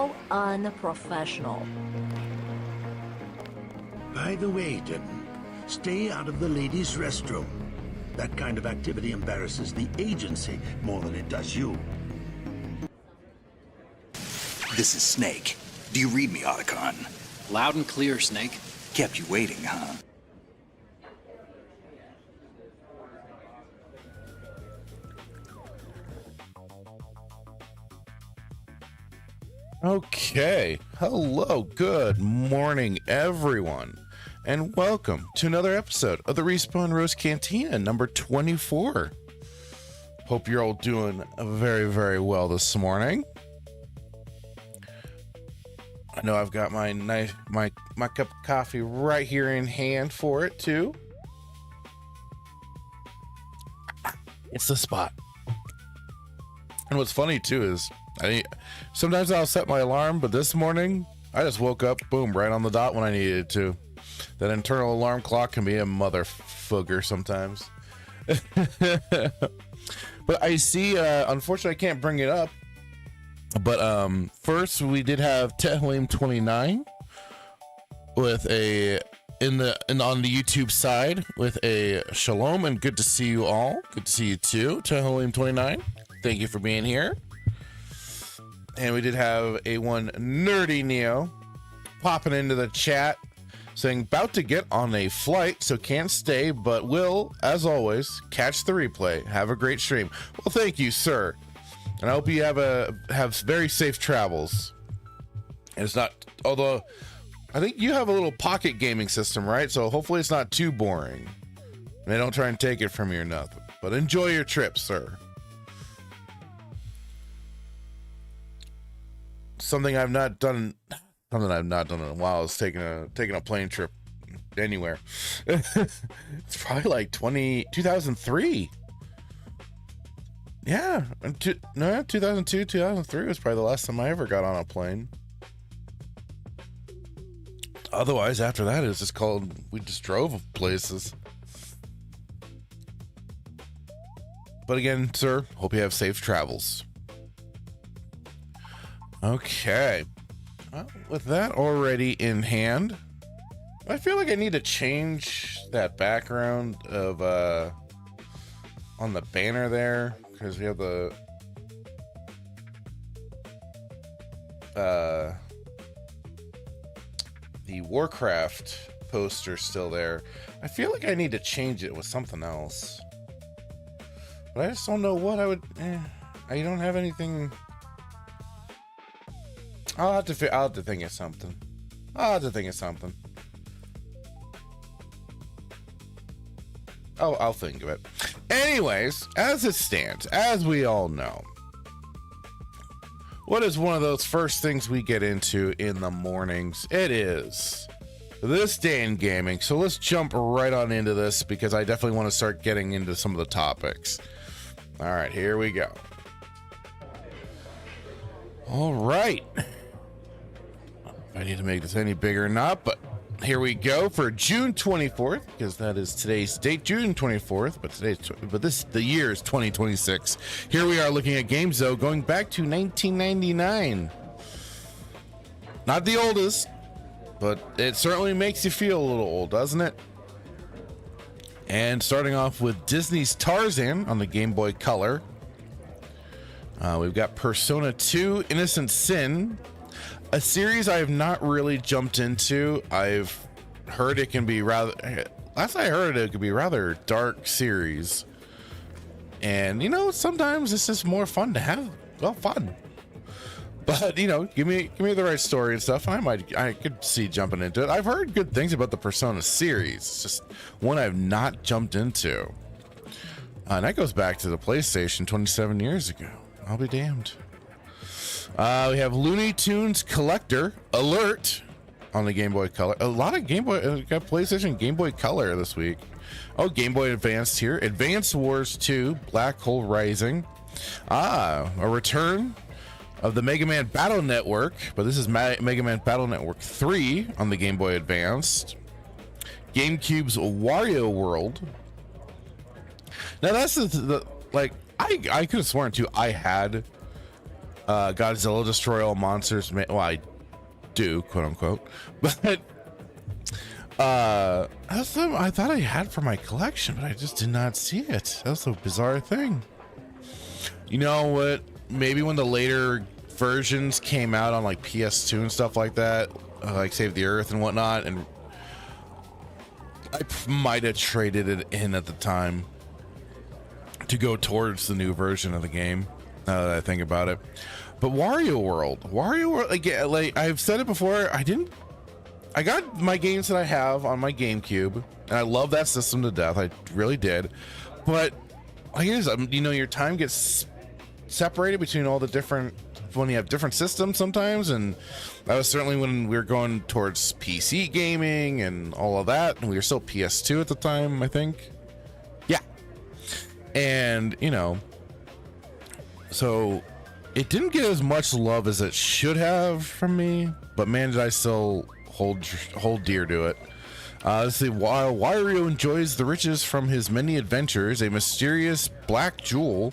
How unprofessional. By the way, Denton, stay out of the ladies' restroom. That kind of activity embarrasses the agency more than it does you. This is Snake. Do you read me, Otacon? Loud and clear, Snake. Kept you waiting, huh? Okay, hello, good morning, everyone, and welcome to another episode of the Respawn Rose Cantina, number 24. Hope you're all doing very, very well this morning. I know I've got my nice my cup of coffee right here in hand for it too. It's the spot. And what's funny too is sometimes I'll set my alarm, but this morning I just woke up, boom, right on the dot when I needed to. That internal alarm clock can be a motherfucker sometimes. But I see, unfortunately I can't bring it up, but first we did have Tehlim 29 with on the YouTube side with a shalom and good to see you all. Good to see you too, Tehlim 29. Thank you for being here. And we did have a one nerdy Neo popping into the chat saying about to get on a flight, so can't stay, but will, as always, catch the replay. Have a great stream. Well, thank you, sir. And I hope you have very safe travels. And it's not, although I think you have a little pocket gaming system, right? So hopefully it's not too boring. And they don't try and take it from you or nothing. But enjoy your trip, sir. Something I've not done in a while is taking a plane trip anywhere. It's probably like 2003. Yeah, 2002, 2003 was probably the last time I ever got on a plane. Otherwise, after that, it's just we just drove places. But again, sir, hope you have safe travels. Okay, well, with that already in hand, I feel like I need to change that background of on the banner there, because we have the Warcraft poster still there. I feel like I need to change it with something else, but I just don't know what I would. I don't have anything. I'll have to think of something. Oh, I'll think of it. Anyways, as it stands, as we all know, what is one of those first things we get into in the mornings? It is this day in gaming. So let's jump right on into this because I definitely want to start getting into some of the topics. All right, here we go. All right. I need to make this any bigger or not, but here we go for June 24th, because that is today's date, June 24th, the year is 2026. Here we are looking at games, though, going back to 1999. Not the oldest, but it certainly makes you feel a little old, doesn't it? And starting off with Disney's Tarzan on the Game Boy Color. We've got Persona 2 Innocent Sin, a series I have not really jumped into. I've heard it can be rather, last I heard it could be rather dark series. And sometimes it's just more fun to have, fun. But give me the right story and stuff, and I could see jumping into it. I've heard good things about the Persona series. It's just one I've not jumped into. And that goes back to the PlayStation 27 years ago. I'll be damned. We have Looney Tunes Collector Alert on the Game Boy Color. A lot of Game Boy, got PlayStation Game Boy Color this week. Oh, Game Boy Advanced here. Advance Wars 2 Black Hole Rising. A return of the Mega Man Battle Network, but this is Mega Man Battle Network 3 on the Game Boy Advanced. GameCube's Wario World. Now that's I could have sworn too I had Godzilla destroy all monsters. Well, I do, quote unquote, but that's something I thought I had for my collection, but I just did not see it. That's a bizarre thing. You know what? Maybe when the later versions came out on like PS2 and stuff like that, like Save the Earth and whatnot, and I might have traded it in at the time to go towards the new version of the game. Now that I think about it, but Wario World, again, like I've said it before, I got my games that I have on my GameCube, and I love that system to death. I really did, but I guess you know, your time gets separated between all the different, when you have different systems sometimes, and that was certainly when we were going towards PC gaming and all of that, and we were still PS2 at the time, I think. Yeah, and you know. So it didn't get as much love as it should have from me, but man, did I still hold dear to it. Let's see. While Wario enjoys the riches from his many adventures, a mysterious black jewel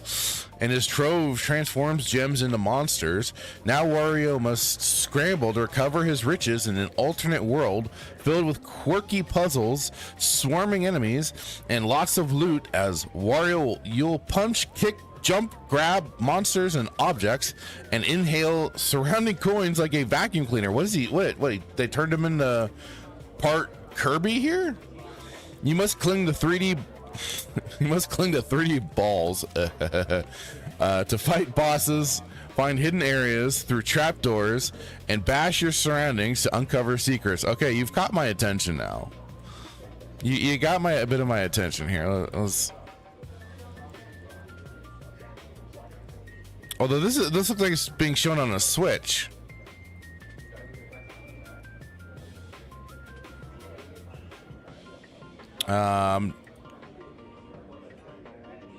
and his trove transforms gems into monsters. Now Wario must scramble to recover his riches in an alternate world filled with quirky puzzles, swarming enemies, and lots of loot as you'll punch, kick, jump, grab monsters and objects, and inhale surrounding coins like a vacuum cleaner. What is he? What? They turned him into part Kirby here? You must cling to 3D. You must cling to 3D balls to fight bosses, find hidden areas through trapdoors, and bash your surroundings to uncover secrets. Okay, you've caught my attention now. You got a bit of my attention here. Let's. Although this looks like it's being shown on a Switch. I'm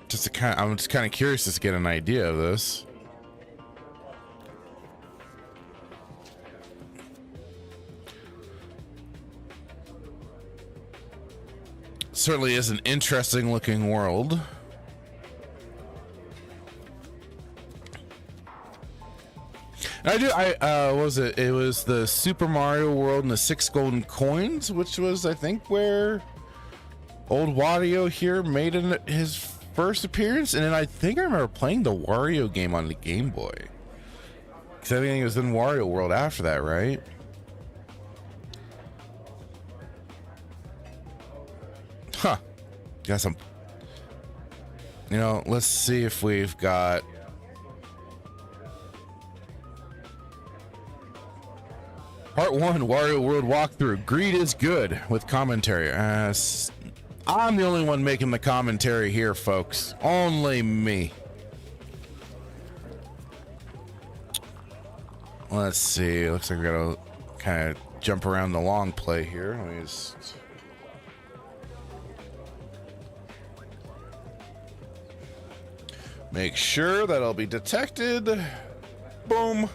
just kind of curious to get an idea of this. Certainly is an interesting looking world. What was it? It was the Super Mario World and the 6 golden coins, which was, I think, where old Wario here made his first appearance. And then I think I remember playing the Wario game on the Game Boy, because I think it was in Wario World after that, right? Huh. Got some. You know, let's see if we've got. Part 1, Wario World walkthrough. Greed is good, with commentary. I'm the only one making the commentary here, folks. Only me. Let's see. Looks like we gotta kind of jump around the long play here. Let me just. Make sure that I'll be detected. Boom.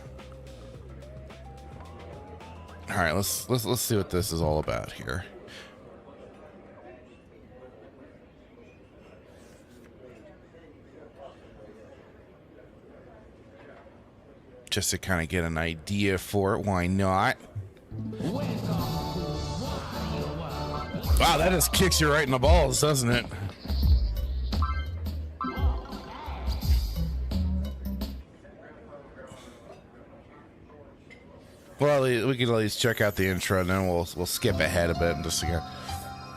All right, let's see what this is all about here. Just to kind of get an idea for it. Why not? Wow, that just kicks you right in the balls, doesn't it? Well, we can at least check out the intro, and then we'll skip ahead a bit and just again.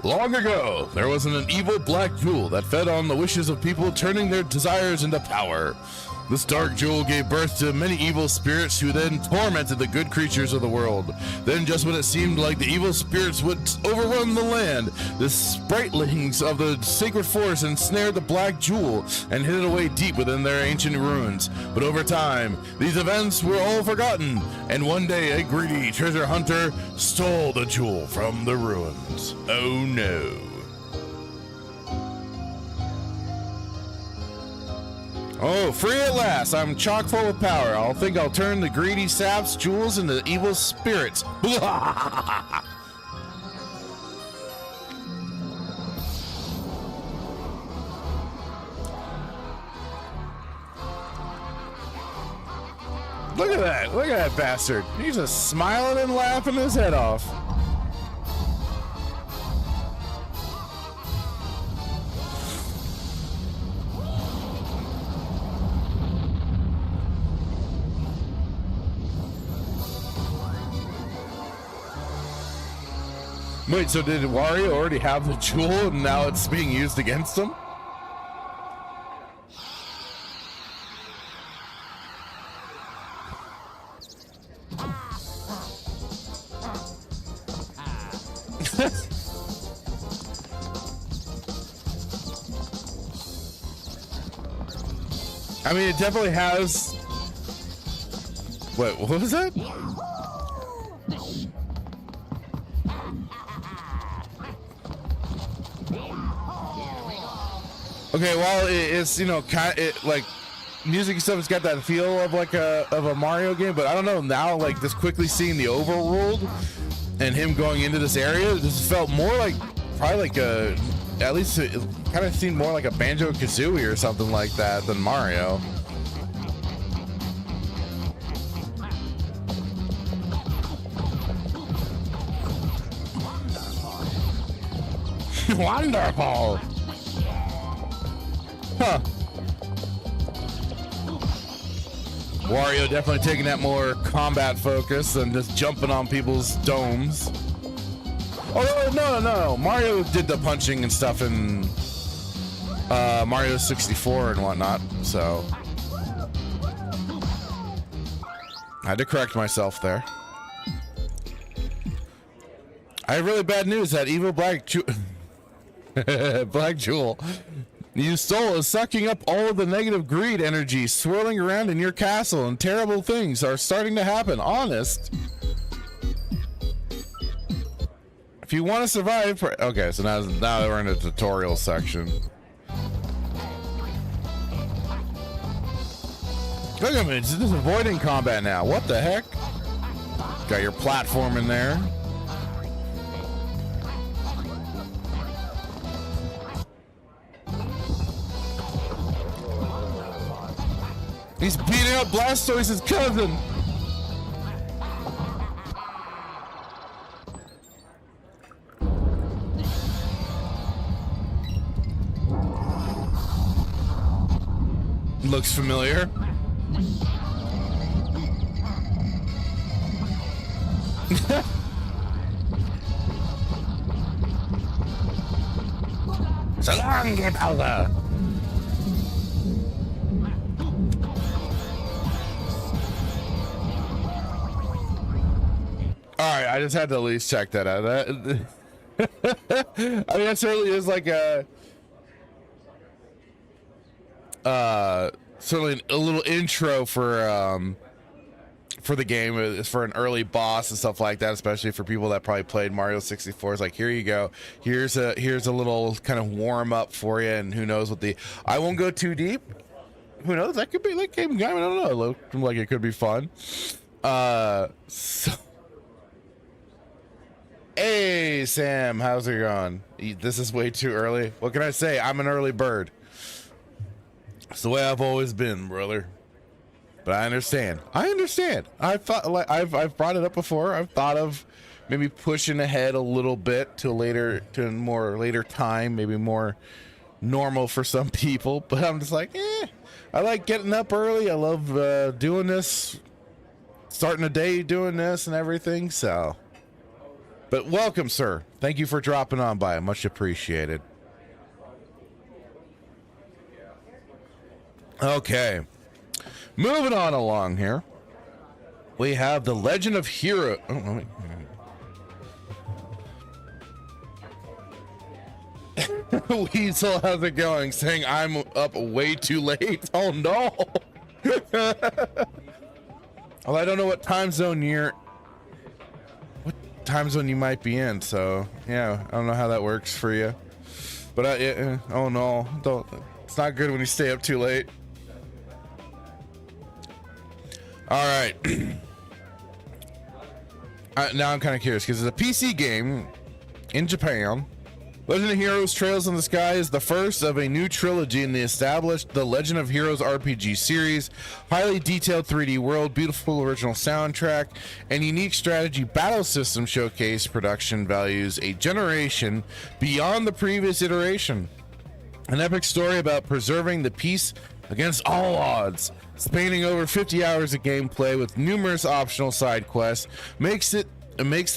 Long ago, there was an evil black jewel that fed on the wishes of people, turning their desires into power. This dark jewel gave birth to many evil spirits who then tormented the good creatures of the world. Then, just when it seemed like the evil spirits would overrun the land, the spritlings of the sacred forest ensnared the black jewel and hid it away deep within their ancient ruins. But over time, these events were all forgotten, and one day a greedy treasure hunter stole the jewel from the ruins. Oh no. Oh, free at last. I'm chock full of power. I'll turn the greedy sap's jewels into evil spirits. Look at that. Look at that bastard. He's just smiling and laughing his head off. Wait, so did Wario already have the jewel and now it's being used against him? I mean, it definitely has... Wait, what was that? Okay, well, it's, you know, like music and stuff has got that feel of like a Mario game, but I don't know now, like just quickly seeing the overworld and him going into this area, this felt more like probably like at least it kind of seemed more like a Banjo-Kazooie or something like that than Mario. Wonderful. Huh. Wario definitely taking that more combat focus than just jumping on people's domes. Oh, no. Mario did the punching and stuff in Mario 64 and whatnot, so I had to correct myself there. I have really bad news. That evil Black Jewel you stole is sucking up all of the negative greed energy swirling around in your castle, and terrible things are starting to happen. Honest. If you want to survive... Okay, so now we're in the tutorial section. Look at me, just avoiding combat now. What the heck? Got your platform in there. He's beating up Blastoise's cousin. Looks familiar. So long, get over. All right, I just had to at least check that out. I mean, that certainly is like a certainly a little intro for the game. It's for an early boss and stuff like that, especially for people that probably played Mario 64. It's like, here you go. Here's a little kind of warm up for you, and who knows what I won't go too deep. Who knows? That could be like game. I don't know. It looked like it could be fun. So. Hey, Sam, how's it going? This is way too early. What can I say? I'm an early bird. It's the way I've always been, brother. But I understand. I've thought, like, I've brought it up before. I've thought of maybe pushing ahead a little bit to a more later time, maybe more normal for some people. But I'm just like, I like getting up early. I love doing this, starting a day doing this and everything. So. But welcome, sir. Thank you for dropping on by. Much appreciated. Okay. Moving on along here. We have the Legend of Hero. Oh, wait. Weasel, how's it going? Saying I'm up way too late. Oh, no. Well, I don't know what time zone you might be in, so yeah, I don't know how that works for you, but oh no, it's not good when you stay up too late. All right. Now I'm kind of curious because it's a PC game in Japan, Legend of Heroes Trails in the Sky is the first of a new trilogy in the established The Legend of Heroes RPG series. Highly detailed 3D world, beautiful original soundtrack, and unique strategy battle system showcase production values a generation beyond the previous iteration. An epic story about preserving the peace against all odds, spanning over 50 hours of gameplay with numerous optional side quests, makes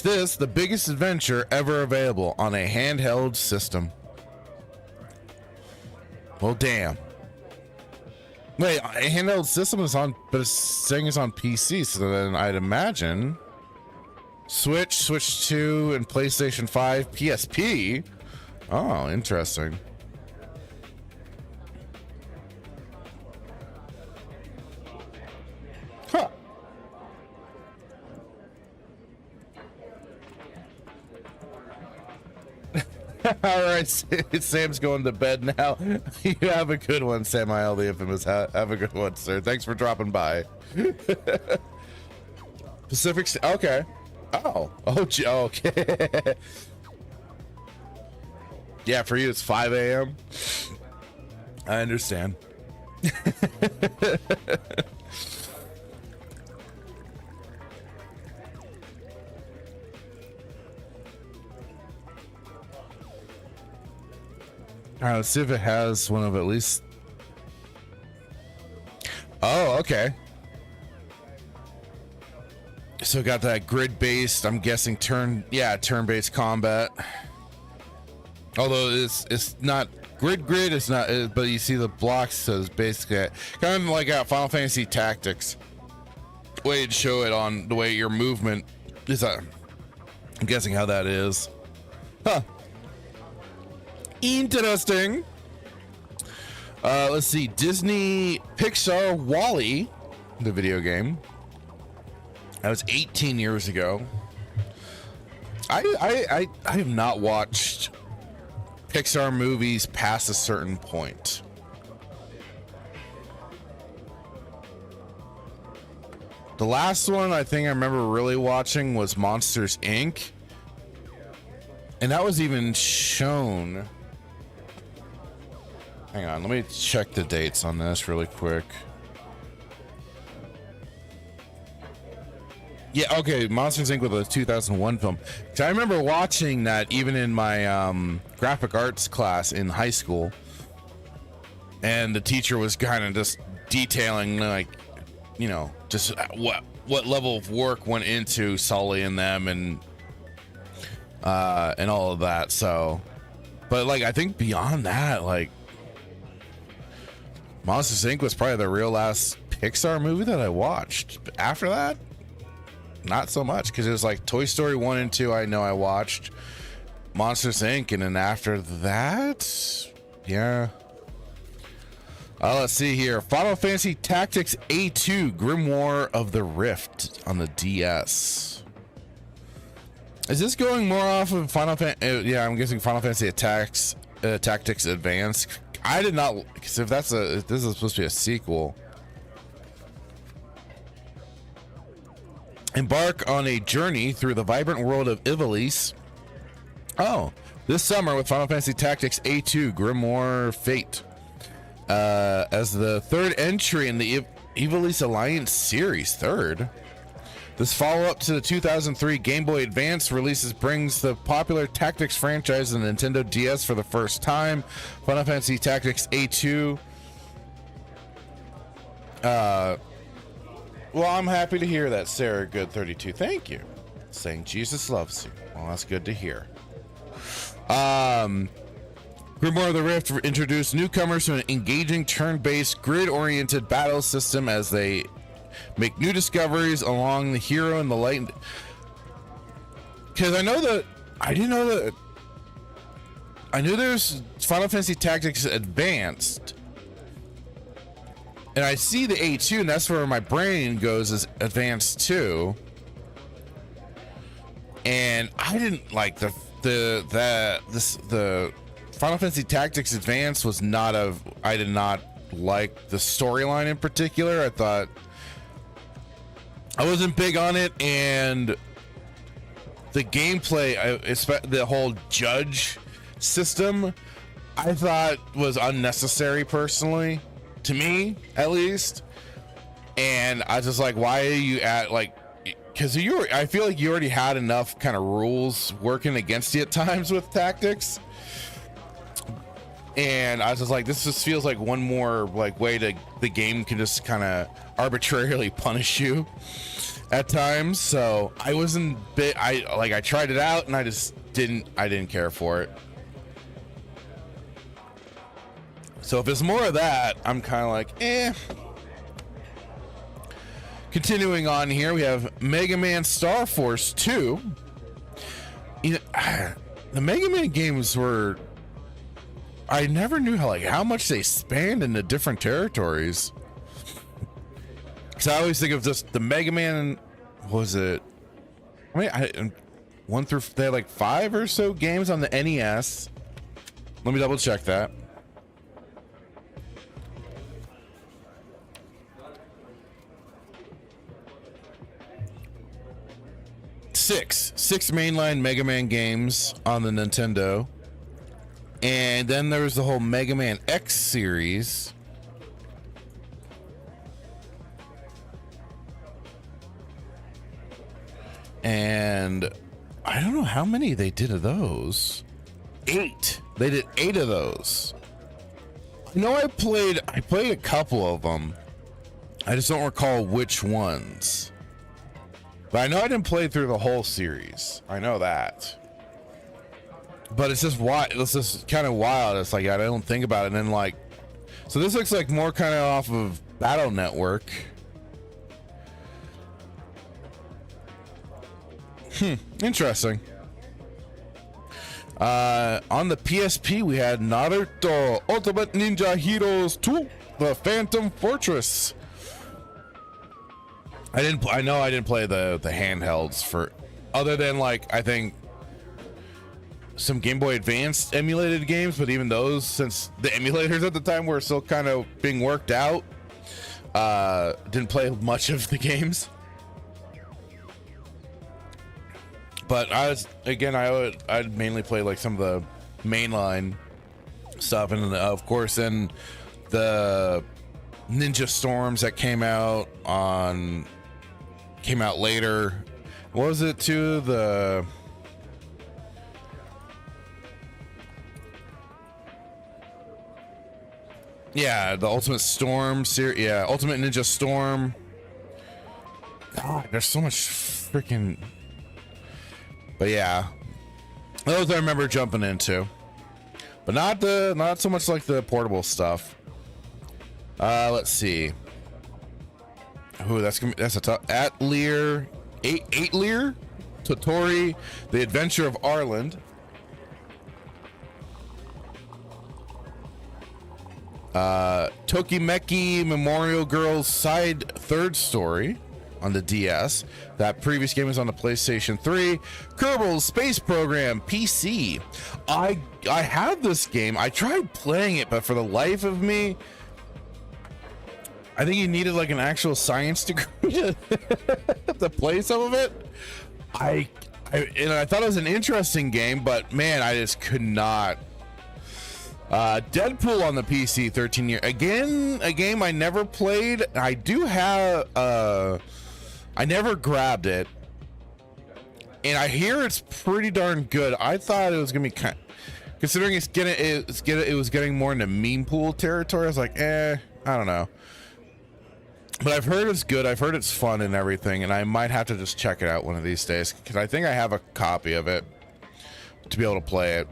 this the biggest adventure ever available on a handheld system. Well, damn. Wait, a handheld system is on, but it's saying it's on PC, so then I'd imagine Switch 2, and PlayStation 5, PSP. Oh, interesting. Huh. All right, Sam's going to bed now. You have a good one, Samael the Infamous. Have a good one, sir. Thanks for dropping by. Okay. Okay. Yeah, for you it's 5 a.m. I understand. All right, let's see if it has one of at least. Oh, okay. So it got that grid-based, I'm guessing turn-based combat. Although it's not grid, it's not, but you see the blocks, so it's basically kind of like Final Fantasy Tactics. Way to show it on the way your movement is. I'm guessing how that is. Huh. Interesting. Let's see. Disney Pixar Wall-E, the video game. That was 18 years ago. I have not watched Pixar movies past a certain point. The last one I think I remember really watching was Monsters Inc. And that was even shown. Hang on, let me check the dates on this really quick. Yeah, okay, Monsters Inc. was a 2001 film. So I remember watching that even in my graphic arts class in high school. And the teacher was kind of just detailing, like, you know, just what level of work went into Sully and them and all of that. So, but like, I think beyond that, like, Monsters Inc. was probably the real last Pixar movie that I watched. But after that, not so much, because it was like Toy Story 1 and 2 I know I watched, Monsters Inc. And then after that, yeah. Let's see here. Final Fantasy Tactics A2 Grimoire of the Rift on the DS. Is this going more off of Final Fantasy? Yeah, I'm guessing Final Fantasy Tactics Advanced. I did not, because if this is supposed to be a sequel. Embark on a journey through the vibrant world of Ivalice. Oh, this summer with Final Fantasy Tactics A2 Grimoire Fate. As the third entry in the Ivalice Alliance series. Third. This follow-up to the 2003 Game Boy Advance releases brings the popular Tactics franchise to the Nintendo DS for the first time. Final Fantasy Tactics A2. Well, I'm happy to hear that, Sarah Good32. Thank you. Saying Jesus loves you. Well, that's good to hear. Grimoire of the Rift introduced newcomers to an engaging turn-based, grid-oriented battle system as they make new discoveries along the hero and the light. Because I knew there's Final Fantasy Tactics Advanced. And I see the A2, and that's where my brain goes, is Advanced 2. And I didn't like the Final Fantasy Tactics Advanced was not I did not like the storyline in particular. I thought I wasn't big on it, and the gameplay, the whole judge system, I thought was unnecessary personally, to me at least. And I was just like, why are you at like, because I feel like you already had enough kind of rules working against you at times with tactics. And I was just like, this just feels like one more like way to the game can just kind of arbitrarily punish you at times. So I wasn't I tried it out and I didn't care for it. So if it's more of that, I'm kind of like, eh. Continuing on here, we have Mega Man Star Force 2. You know, the Mega Man games were, I never knew how much they spanned into different territories. Because I always think of just the Mega Man, what was it? I mean, they had like 5 or so games on the NES. Let me double check that. Six mainline Mega Man games on the Nintendo. And then there was the whole Mega Man X series. And I don't know how many they did of those. 8. They did 8 of those. You know, I played a couple of them. I just don't recall which ones. But I know I didn't play through the whole series. I know that. But it's just kind of wild. It's like I don't think about it. And then like, so this looks like more kind of off of Battle Network. Interesting. On the PSP, we had Naruto Ultimate Ninja Heroes 2: The Phantom Fortress. I know I didn't play the handhelds for, other than like I think some Game Boy Advance emulated games, but even those, since the emulators at the time were still kind of being worked out, didn't play much of the games. But I'd mainly play like some of the mainline stuff, and of course then the Ninja Storms that came out later. What was it too? The Ultimate Storm series. Yeah, Ultimate Ninja Storm. God, there's so much freaking. But yeah, those I remember jumping into, but not so much like the portable stuff. Let's see. Ooh, that's a tough. Atelier, Atelier, Totori, The Adventure of Arland. Tokimeki Memorial Girls Side Third Story on the DS. That previous game was on the PlayStation 3. Kerbal Space Program PC. I had this game. I tried playing it, but for the life of me, I think you needed like an actual science degree to play some of it. I thought it was an interesting game, but man, I just could not. Deadpool on the PC, 13 years. Again, a game I never played. I do have, I never grabbed it. And I hear it's pretty darn good. I thought it was going to be considering it was getting more into meme pool territory. I was like, I don't know. But I've heard it's good. I've heard it's fun and everything. And I might have to just check it out one of these days, because I think I have a copy of it to be able to play it.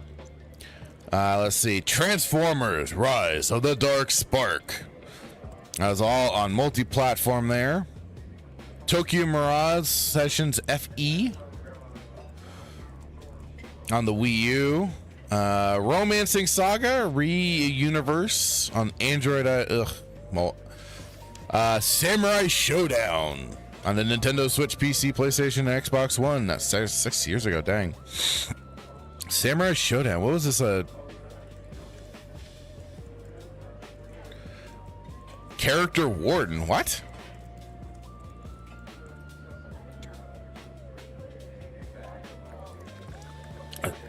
Let's see. Transformers Rise of the Dark Spark. That was all on multi-platform there. Tokyo Mirage Sessions FE on the Wii U. Romancing Saga Re-Universe on Android. Samurai Showdown on the Nintendo Switch, PC, PlayStation, and Xbox One. That's 6 years ago. Dang. Samurai Showdown. What was this? Character Warden. What?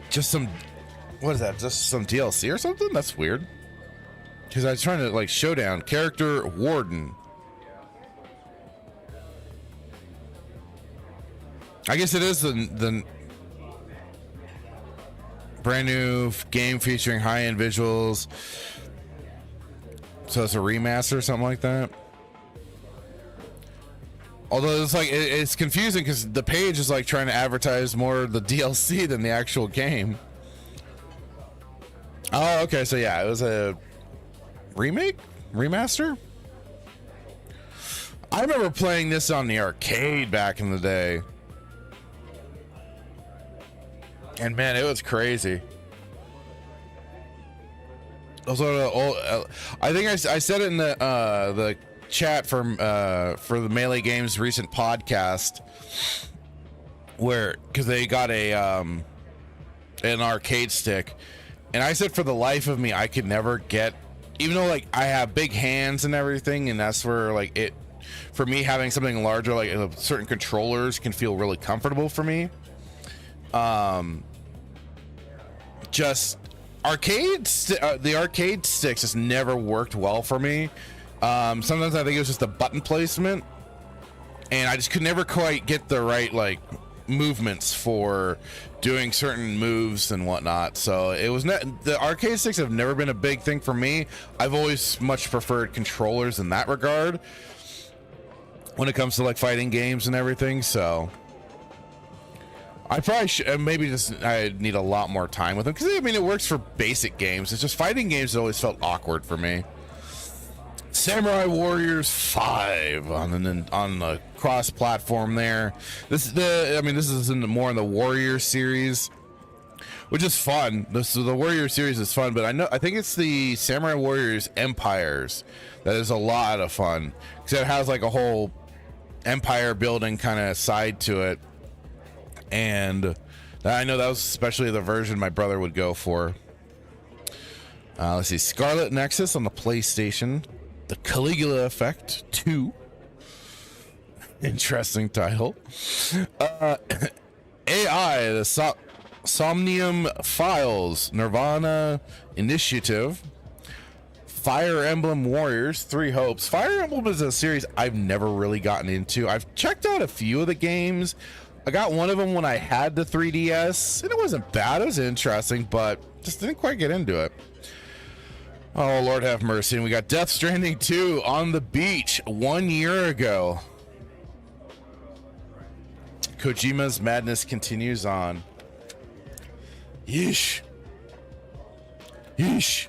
Just some What is that? Just some DLC or something? That's weird. Because I was trying to like showdown character warden. I guess it is the brand new game featuring high-end visuals. So it's a remaster or something like that. Although it's like it's confusing because the page is like trying to advertise more the DLC than the actual game. Oh, okay. So yeah, it was a remaster. I remember playing this on the arcade back in the day. And man, it was crazy. Also, I think I said it in the chat for the Melee Games recent podcast, where because they got an arcade stick, and I said for the life of me I could never get, even though like I have big hands and everything, and that's where like it for me having something larger like certain controllers can feel really comfortable for me. Just the arcade sticks just never worked well for me. Sometimes I think it was just the button placement, and I just could never quite get the right like movements for doing certain moves and whatnot. So it was not, the arcade sticks have never been a big thing for me. I've always much preferred controllers in that regard when it comes to like fighting games and everything. So I probably should maybe just I need a lot more time with them, because I mean it works for basic games. It's just fighting games that always felt awkward for me. Samurai Warriors 5 on the cross-platform there. This is more in the Warrior series, which is fun. The Warrior series is fun, but I think it's the Samurai Warriors Empires that is a lot of fun, because it has like a whole empire building kind of side to it. And I know that was especially the version my brother would go for. Let's see, Scarlet Nexus on the PlayStation, The Caligula Effect 2. Interesting title. AI, the Somnium Files, Nirvana Initiative, Fire Emblem Warriors, Three Hopes. Fire Emblem is a series I've never really gotten into. I've checked out a few of the games. I got one of them when I had the 3DS, and it wasn't bad. It was interesting, but just didn't quite get into it. Oh, Lord have mercy. And we got Death Stranding 2 on the beach 1 year ago. Kojima's madness continues on. Yeesh. Yeesh.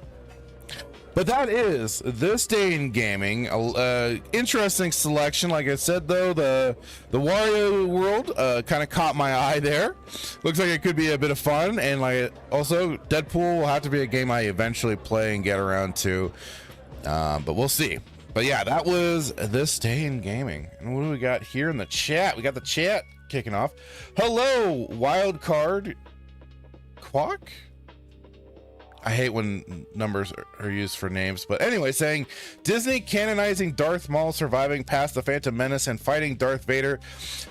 But that is this day in gaming. Interesting selection. Like I said, though, the Wario World kind of caught my eye there. Looks like it could be a bit of fun, and like also Deadpool will have to be a game I eventually play and get around to. But we'll see. But yeah, that was this day in gaming. And what do we got here in the chat? We got the chat kicking off. Hello, Wildcard Quack. I hate when numbers are used for names, but anyway, saying Disney canonizing Darth Maul surviving past the Phantom Menace and fighting Darth Vader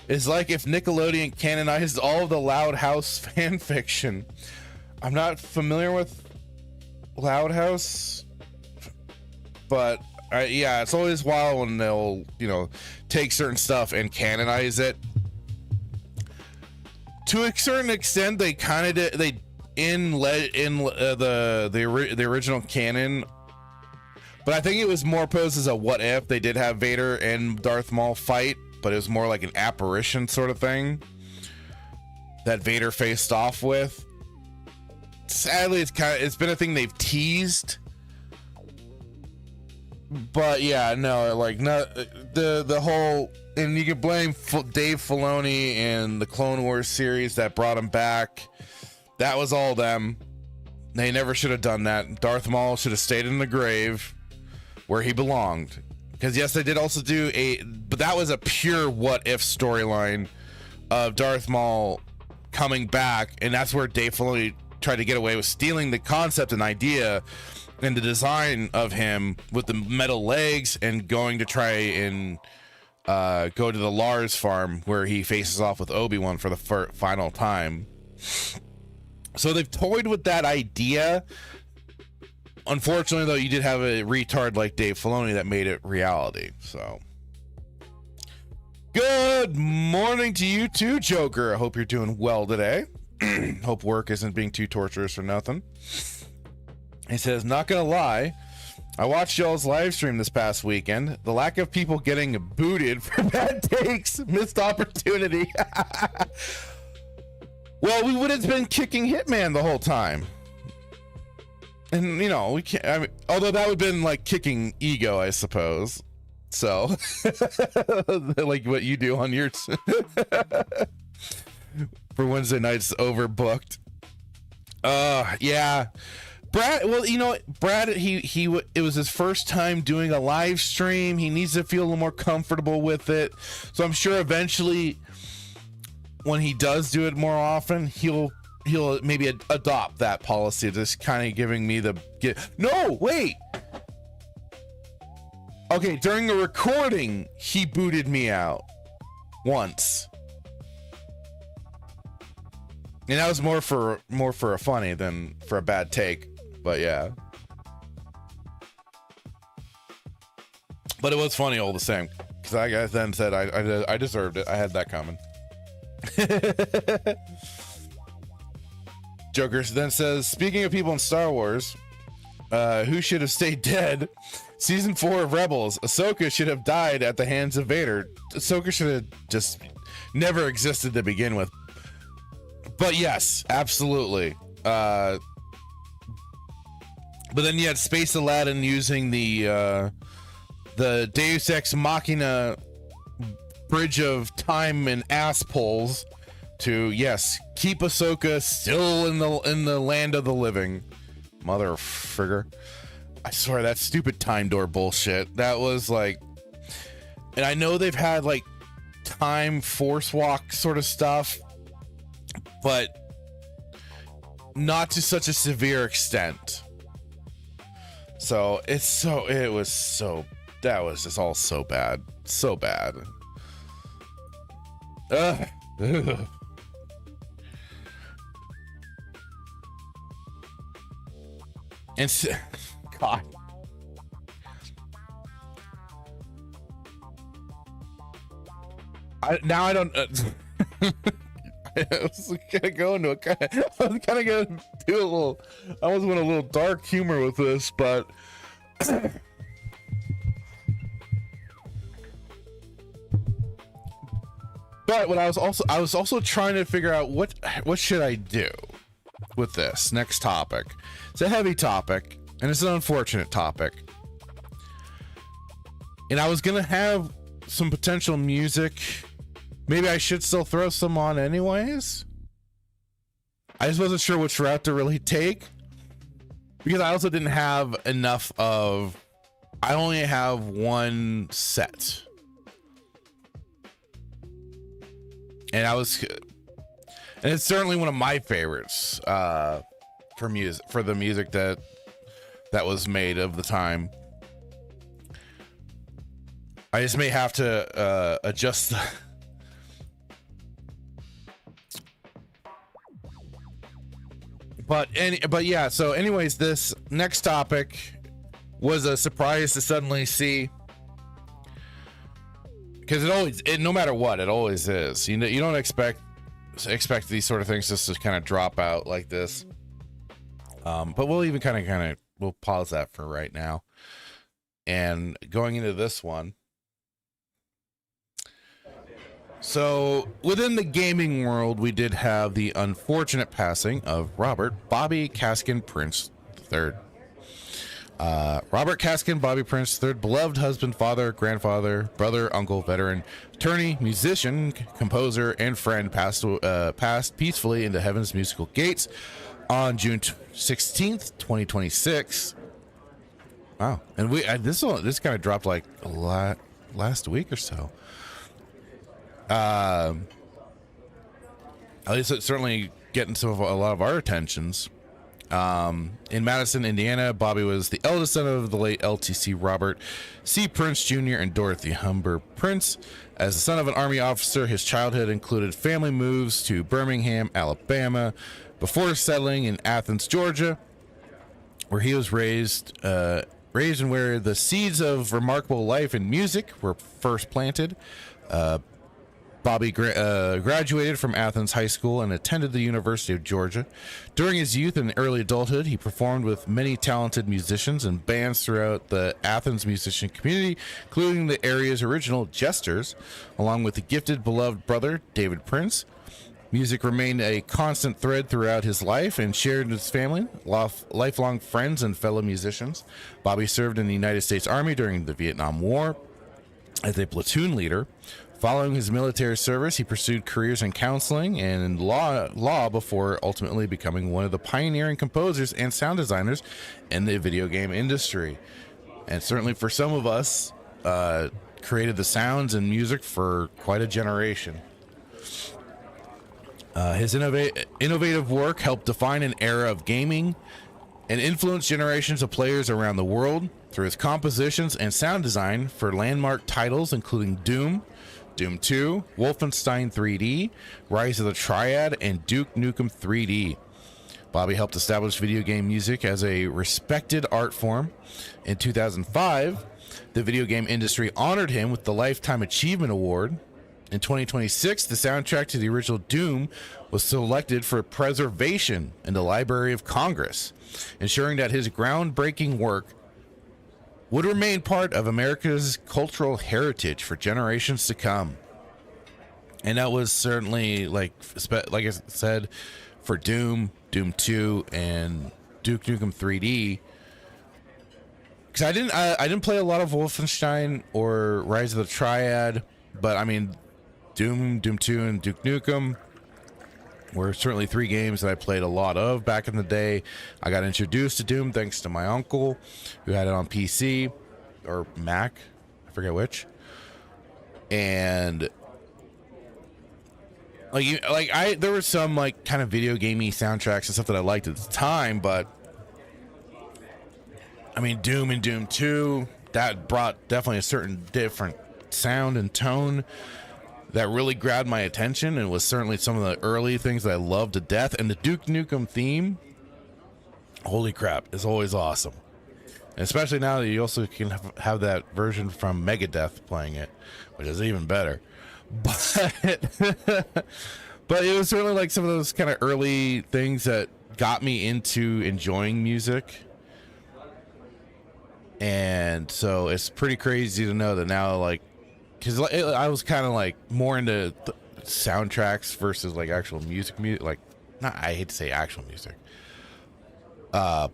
is like if Nickelodeon canonized all of the Loud House fan fiction. I'm not familiar with Loud House, but yeah, it's always wild when they'll, take certain stuff and canonize it. To a certain extent, they kind of did. They the original canon, but I think it was more posed as a what if. They did have Vader and Darth Maul fight, but it was more like an apparition sort of thing that Vader faced off with. Sadly, it's been a thing they've teased, but yeah, no, like not the whole. And you can blame Dave Filoni and the Clone Wars series that brought him back. That was all them. They never should have done that. Darth Maul should have stayed in the grave where he belonged. Because yes, they did also do but that was a pure what if storyline of Darth Maul coming back, and that's where Dave Filoni tried to get away with stealing the concept and idea and the design of him with the metal legs and going to try and go to the Lars farm where he faces off with Obi-Wan for the final time. So they've toyed with that idea. Unfortunately, though, you did have a retard like Dave Filoni that made it reality. So, good morning to you too, Joker. I hope you're doing well today. Hope work isn't being too torturous or nothing. He says, not gonna lie, I watched y'all's live stream this past weekend. The lack of people getting booted for bad takes, missed opportunity. Well, we would have been kicking Hitman the whole time. And, you know, we can't, I mean, although that would have been like kicking ego, I suppose. So, like what you do on your, for Wednesday nights overbooked. Yeah. Brad, well, you know, Brad, it was his first time doing a live stream. He needs to feel a little more comfortable with it. So I'm sure eventually when he does do it more often, he'll maybe adopt that policy, just kind of giving me the no, wait. Okay, during the recording, he booted me out once. And that was more for a funny than for a bad take. But yeah. But it was funny all the same. Because I then said I deserved it. I had that coming. Joker then says, speaking of people in Star Wars, who should have stayed dead? Season 4 of Rebels. Ahsoka should have died at the hands of Vader. Ahsoka should have just never existed to begin with. But yes, absolutely. But then you had Space Aladdin using the Deus Ex Machina bridge of time and ass pulls to, yes, keep Ahsoka still in the land of the living. Mother frigger. I swear, that stupid time door bullshit. That was like, and I know they've had like time force walk sort of stuff, but not to such a severe extent. So that was just all so bad. So bad. Ugh. And God. I don't. I was gonna go into I was kind of gonna do a little. I was going a little dark humor with this, but. But what I was also trying to figure out what should I do with this next topic. It's a heavy topic and it's an unfortunate topic. And I was gonna have some potential music. Maybe I should still throw some on anyways. I just wasn't sure which route to really take. Because I also didn't have enough of... I only have one set. And and it's certainly one of my favorites for the music that was made of the time. I just may have to adjust but yeah, so anyways, this next topic was a surprise to suddenly see, because no matter what, it always is. You don't expect these sort of things just to kind of drop out like this. But we'll even kind of we'll pause that for right now. And going into this one. So within the gaming world, we did have the unfortunate passing of Robert Bobby Caskin Prince III. Robert Caskin Bobby Prince III, beloved husband, father, grandfather, brother, uncle, veteran, attorney, musician, composer, and friend, passed peacefully into heaven's musical gates on June 16th, 2026. Wow. And this kind of dropped like a lot last week or so. At least it's certainly getting a lot of our attentions. In Madison, Indiana, Bobby was the eldest son of the late LTC Robert C. Prince Jr. and Dorothy Humber Prince. As the son of an Army officer, his childhood included family moves to Birmingham, Alabama, before settling in Athens, Georgia, where he was raised and where the seeds of remarkable life in music were first planted. Bobby graduated from Athens High School and attended the University of Georgia. During his youth and early adulthood, he performed with many talented musicians and bands throughout the Athens musician community, including the area's original Jesters, along with the gifted, beloved brother, David Prince. Music remained a constant thread throughout his life and shared with his family, lifelong friends, and fellow musicians. Bobby served in the United States Army during the Vietnam War as a platoon leader. Following his military service, he pursued careers in counseling and in law before ultimately becoming one of the pioneering composers and sound designers in the video game industry. And certainly for some of us, created the sounds and music for quite a generation. His innovative work helped define an era of gaming and influenced generations of players around the world through his compositions and sound design for landmark titles including Doom 2, Wolfenstein 3D, Rise of the Triad, and Duke Nukem 3D. Bobby helped establish video game music as a respected art form. In 2005, the video game industry honored him with the Lifetime Achievement Award. In 2026, the soundtrack to the original Doom was selected for preservation in the Library of Congress, ensuring that his groundbreaking work would remain part of America's cultural heritage for generations to come. And that was certainly, like I said, for Doom 2, and Duke Nukem 3D. Because I didn't play a lot of Wolfenstein or Rise of the Triad, but I mean, Doom 2, and Duke Nukem were certainly three games that I played a lot of back in the day. I got introduced to Doom thanks to my uncle, who had it on PC or Mac, I forget which. And there were some like kind of video gamey soundtracks and stuff that I liked at the time, but I mean, Doom and Doom 2, that brought definitely a certain different sound and tone that really grabbed my attention, and was certainly some of the early things that I loved to death. And the Duke Nukem theme, holy crap, is always awesome. And especially now that you also can have that version from Megadeth playing it, which is even better. But but it was certainly like some of those kind of early things that got me into enjoying music. And so it's pretty crazy to know that now, like, because I was kind of like more into soundtracks versus like actual music. Like, not, I hate to say actual music, but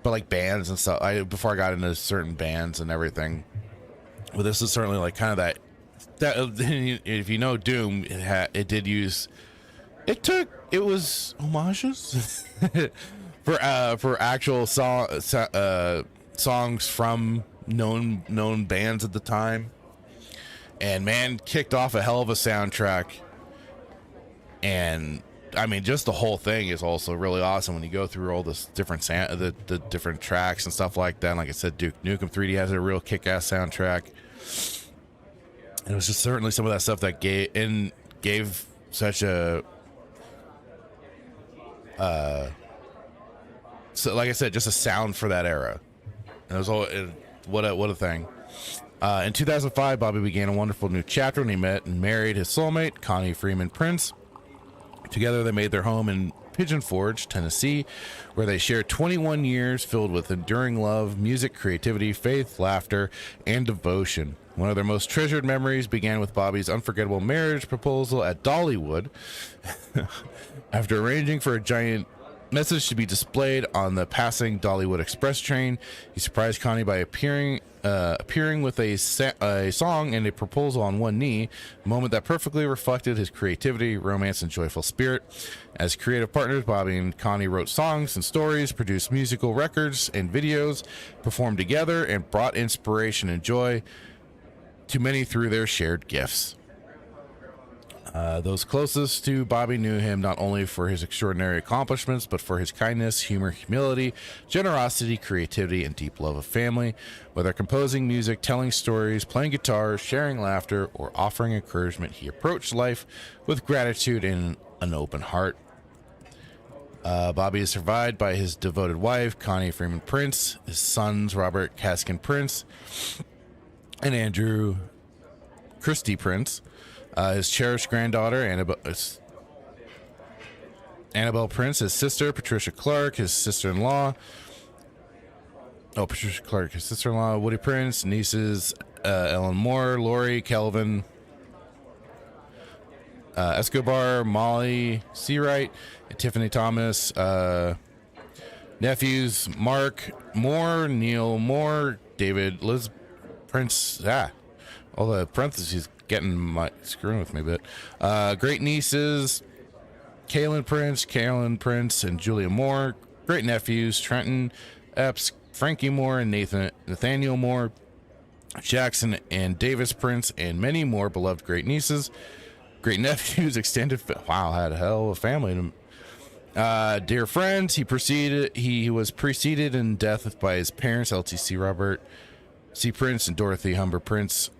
like bands and stuff. Before I got into certain bands and everything. But this is certainly like kind of that. If you know Doom, it did use. It was homages for actual songs from known bands at the time. And man, kicked off a hell of a soundtrack. And I mean, just the whole thing is also really awesome when you go through all this different the different tracks and stuff like that. And like I said, Duke Nukem 3D has a real kick-ass soundtrack. And it was just certainly some of that stuff that gave such a so like I said, just a sound for that era. And it was all what a thing. In 2005, Bobby began a wonderful new chapter when he met and married his soulmate, Connie Freeman Prince. Together, they made their home in Pigeon Forge, Tennessee, where they shared 21 years filled with enduring love, music, creativity, faith, laughter, and devotion. One of their most treasured memories began with Bobby's unforgettable marriage proposal at Dollywood. After arranging for a giant message to be displayed on the passing Dollywood Express train, he surprised Connie by appearing with a song and a proposal on one knee, a moment that perfectly reflected his creativity, romance, and joyful spirit. As creative partners, Bobby and Connie wrote songs and stories, produced musical records and videos, performed together, and brought inspiration and joy to many through their shared gifts. Those closest to Bobby knew him not only for his extraordinary accomplishments, but for his kindness, humor, humility, generosity, creativity, and deep love of family. Whether composing music, telling stories, playing guitar, sharing laughter, or offering encouragement, he approached life with gratitude and an open heart. Bobby is survived by his devoted wife, Connie Freeman Prince, his sons, Robert Caskin Prince, and Andrew Christie Prince, his cherished granddaughter, Annabelle Prince, his sister, Patricia Clark, his sister-in-law, Woody Prince, nieces, Ellen Moore, Lori, Kelvin, Escobar, Molly Seawright, and Tiffany Thomas, nephews, Mark Moore, Neil Moore, David, Liz Prince, all the parentheses screwing with me a bit. Great nieces, Carolyn Prince, and Julia Moore. Great nephews, Trenton Epps, Frankie Moore, and Nathaniel Moore, Jackson and Davis Prince, and many more beloved great nieces, great nephews, wow, had a hell of a family. Dear friends, he was preceded in death by his parents, LTC Robert C. Prince and Dorothy Humber Prince,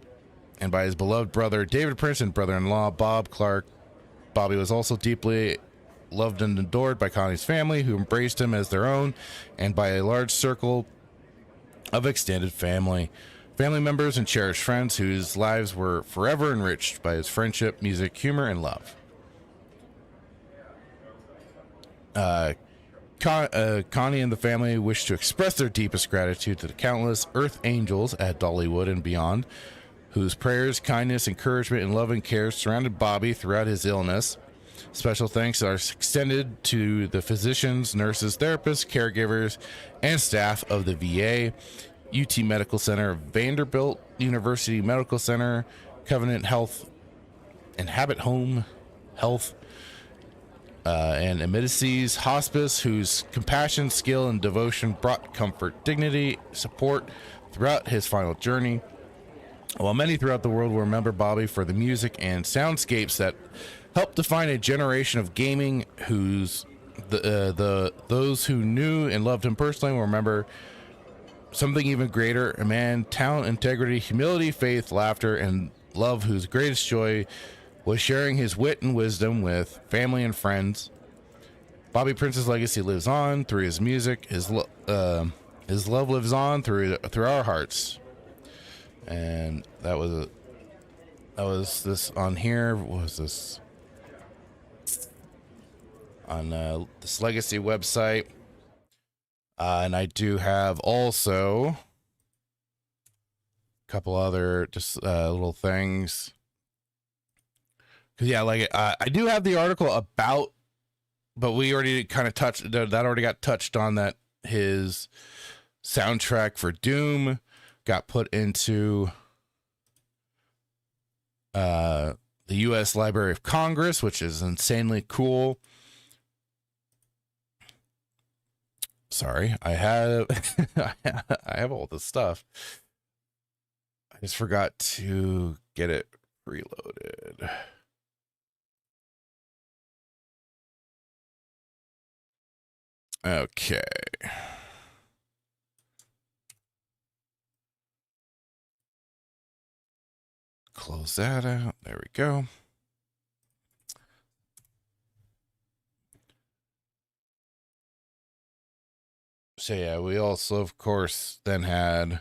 and by his beloved brother, David Prince, and brother-in-law, Bob Clark. Bobby was also deeply loved and adored by Connie's family, who embraced him as their own, and by a large circle of extended family members, and cherished friends whose lives were forever enriched by his friendship, music, humor, and love. Connie and the family wish to express their deepest gratitude to the countless Earth Angels at Dollywood and beyond, whose prayers, kindness, encouragement, and loving care surrounded Bobby throughout his illness. Special thanks are extended to the physicians, nurses, therapists, caregivers, and staff of the VA, UT Medical Center, Vanderbilt University Medical Center, Covenant Health, and Habit Home Health, and Amidices Hospice, whose compassion, skill, and devotion brought comfort, dignity, support throughout his final journey. While many throughout the world will remember Bobby for the music and soundscapes that helped define a generation of gaming, those who knew and loved him personally will remember something even greater, a man, talent, integrity, humility, faith, laughter, and love, whose greatest joy was sharing his wit and wisdom with family and friends. Bobby Prince's legacy lives on through his music. His love lives on through our hearts. And that was this on here. What was this? On this legacy website. And I do have also a couple other just little things. Cause yeah, like I do have the article about, but we already kind of touched that already got touched on, that his soundtrack for Doom got put into the U.S. Library of Congress, which is insanely cool. Sorry, I have I have all this stuff. I just forgot to get it reloaded. Okay. Close that out. There we go. So yeah, we also, of course, then had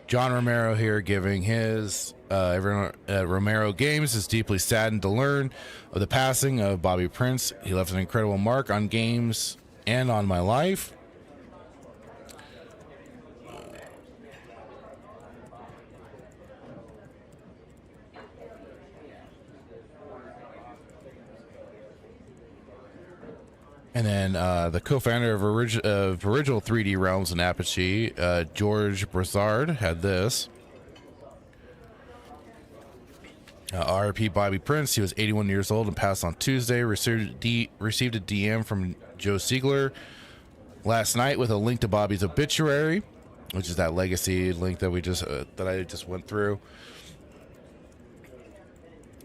John Romero here giving his Romero Games is deeply saddened to learn of the passing of Bobby Prince. He left an incredible mark on games and on my life. And then the co-founder of original 3D Realms and Apogee, George Broussard, had this. RIP Bobby Prince. He was 81 years old and passed on Tuesday. Received a DM from Joe Siegler last night with a link to Bobby's obituary, which is that legacy link that we just that I just went through.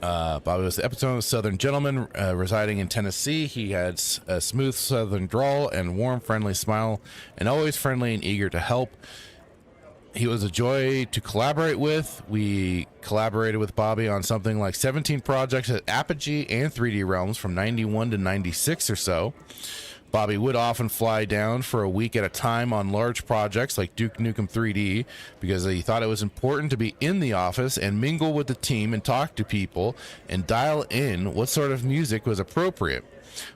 Bobby was the epitome of a Southern gentleman residing in Tennessee. He had a smooth Southern drawl and warm, friendly smile, and always friendly and eager to help. He was a joy to collaborate with. We collaborated with Bobby on something like 17 projects at Apogee and 3D Realms from 91 to 96 or so. Bobby would often fly down for a week at a time on large projects like Duke Nukem 3D because he thought it was important to be in the office and mingle with the team and talk to people and dial in what sort of music was appropriate.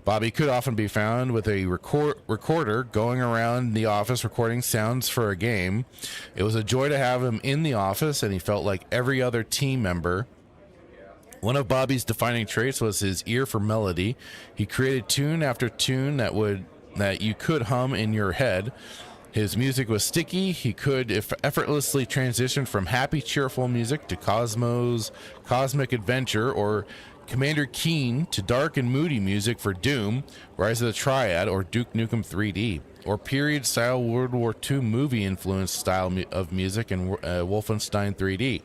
Bobby could often be found with a recorder going around the office recording sounds for a game. It was a joy to have him in the office, and he felt like every other team member. One of Bobby's defining traits was his ear for melody. He created tune after tune that you could hum in your head. His music was sticky. He could effortlessly transition from happy, cheerful music to cosmic adventure, or Commander Keen to dark and moody music for Doom, Rise of the Triad, or Duke Nukem 3D, or period-style World War II movie-influenced style of music in Wolfenstein 3D.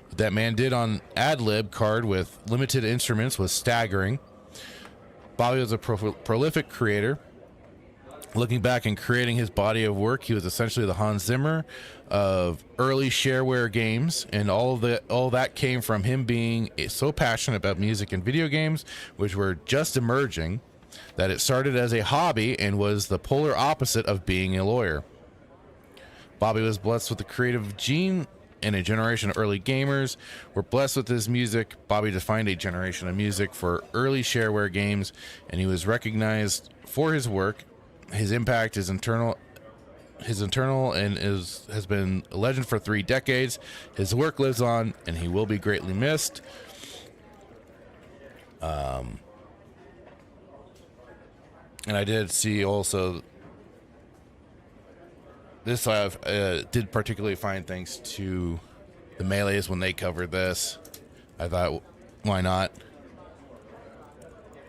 What that man did on ad-lib card with limited instruments was staggering. Bobby was a prolific creator. Looking back and creating his body of work, he was essentially the Hans Zimmer of early shareware games, and all that came from him being so passionate about music and video games, which were just emerging, that it started as a hobby and was the polar opposite of being a lawyer. Bobby was blessed with the creative gene, and a generation of early gamers were blessed with his music. Bobby defined a generation of music for early shareware games, and he was recognized for his work. His impact is internal and has been a legend for 3 decades. His work lives on, and he will be greatly missed. And I did see also this. I did particularly find thanks to the Melees when they covered this. I thought, why not?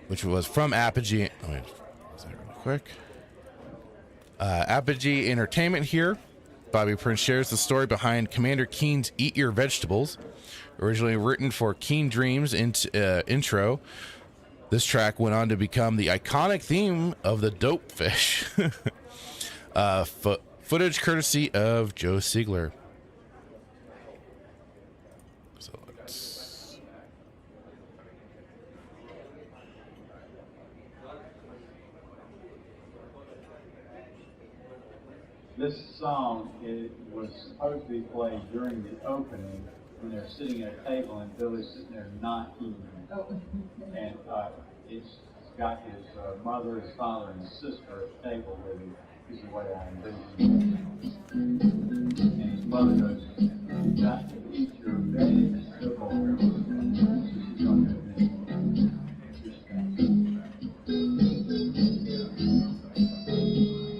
Which was from Apogee. Let me pause that real quick. Apogee Entertainment here. Bobby Prince shares the story behind Commander Keen's Eat Your Vegetables. Originally written for Keen Dreams intro, this track went on to become the iconic theme of the Dope Fish. Footage courtesy of Joe Siegler. So let's... This song was supposed to be played during the opening when they're sitting at a table and Billy's sitting there not eating. And it's got his mother, his father, and his sister at the table with him. This is the way I envision it. And his mother goes, "You got to eat your vegetables." She's going to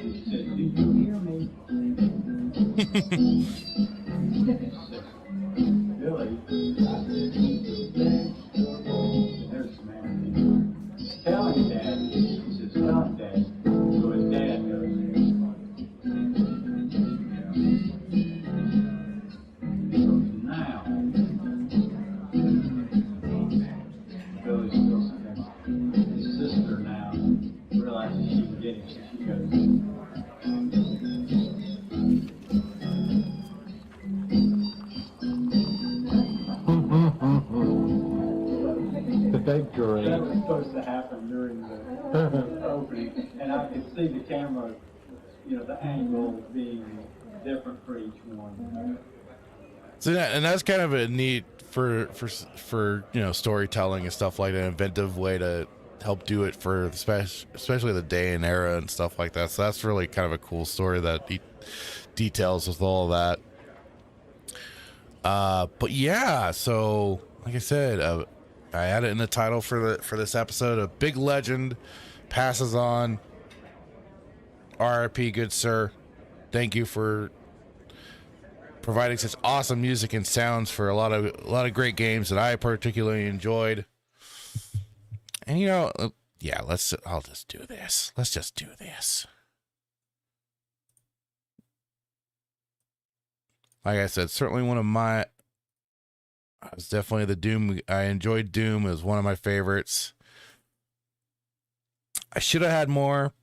he said, "Do you hear me?" Billy, there's the man. Tell him, Dad. He says, "Tell him, Dad." So his dad goes, "Now." Billy's still sitting there. His sister now realizes she can get him, so she goes, Great. that was supposed to happen during the opening, and I could see the camera, the angle being different for each one. So and that's kind of a neat for storytelling and stuff like that, an inventive way to help do it for especially the day and era and stuff like that. So that's really kind of a cool story that details with all of that. But yeah, so like I said, I added in the title for this episode, a big legend passes on. RIP, good sir. Thank you for providing such awesome music and sounds for a lot of great games that I particularly enjoyed. And yeah, I'll just do this. Let's just do this. Like I said, certainly one of my... It's definitely the Doom. I enjoyed Doom. It was one of my favorites. I should have had more,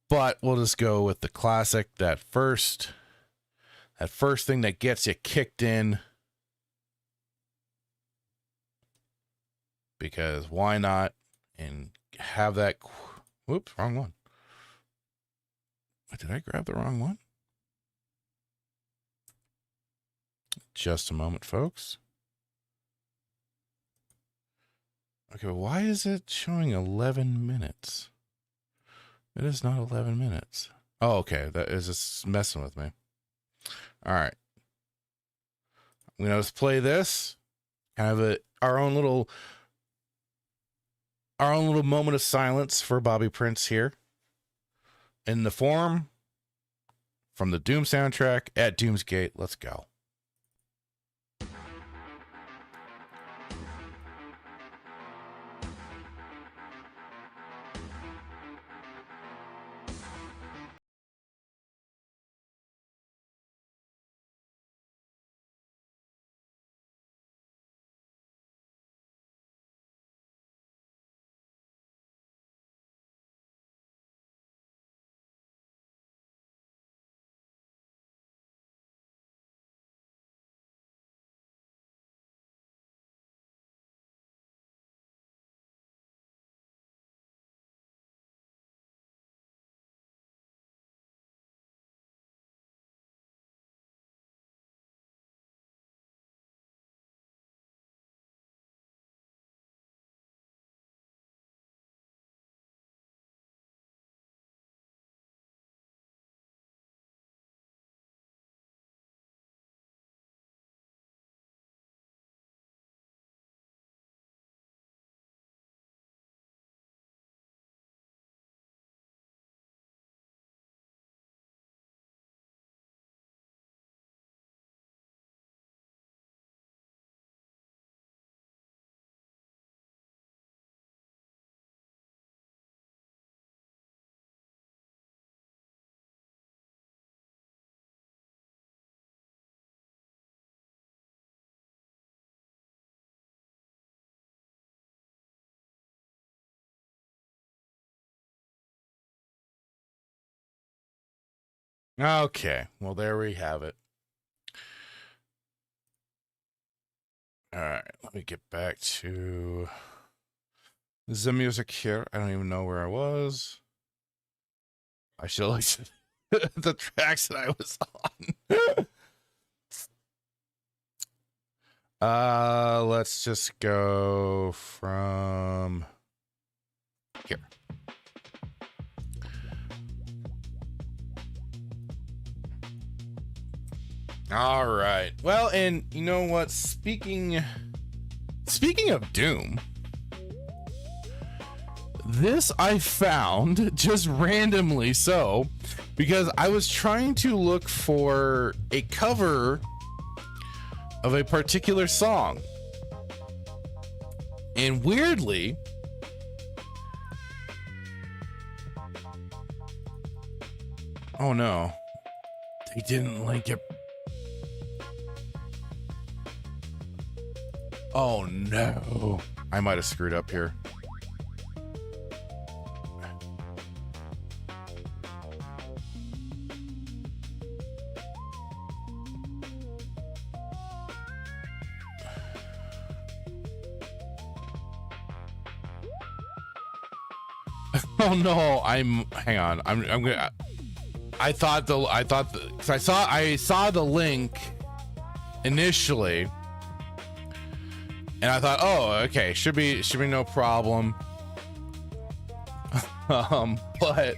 but we'll just go with the classic. That first That first thing that gets you kicked in. Because why not? And have that. Whoops, wrong one. Did I grab the wrong one? Just a moment, folks. Okay, why is it showing 11 minutes? It is not 11 minutes. Oh, okay. That is just messing with me. All right. I'm going to just play this. Kind of our own little moment of silence for Bobby Prince here. In the form from the Doom soundtrack at Doomsgate. Let's go. Okay, well, there we have it. All right, let me get back to the music here. I don't even know where I was. I should like the tracks that I was on. Let's just go from here. All right. Well, and you know what? Speaking of Doom, this I found just randomly so because I was trying to look for a cover of a particular song. And weirdly, oh no, they didn't link it. Oh no, I might have screwed up here. Oh no, hang on. I'm gonna, I saw the link initially. And I thought, oh, okay, should be no problem. But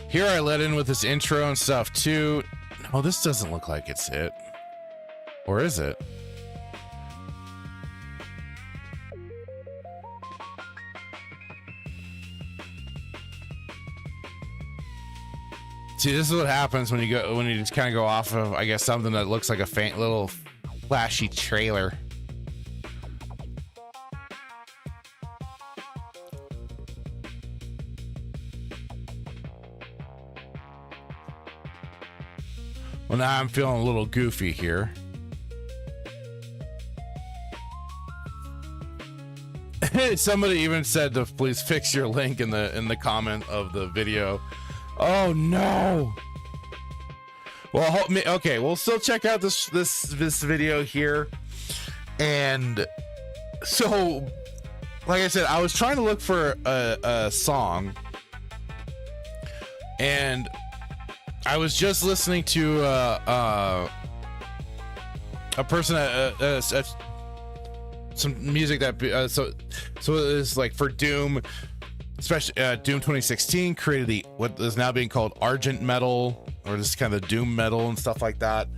here I let in with this intro and stuff too. No, this doesn't look like it's it. Or is it? See, this is what happens when you just kind of go off of, I guess, something that looks like a faint little flashy trailer. Well, now I'm feeling a little goofy here. Somebody even said to please fix your link in the comment of the video. Oh no. Well, okay, we'll still check out this video here. And so, like I said, I was trying to look for a song, and I was just listening to a person some music that so it was like for Doom, especially Doom 2016 created what is now being called Argent Metal, or just kind of Doom Metal and stuff like that.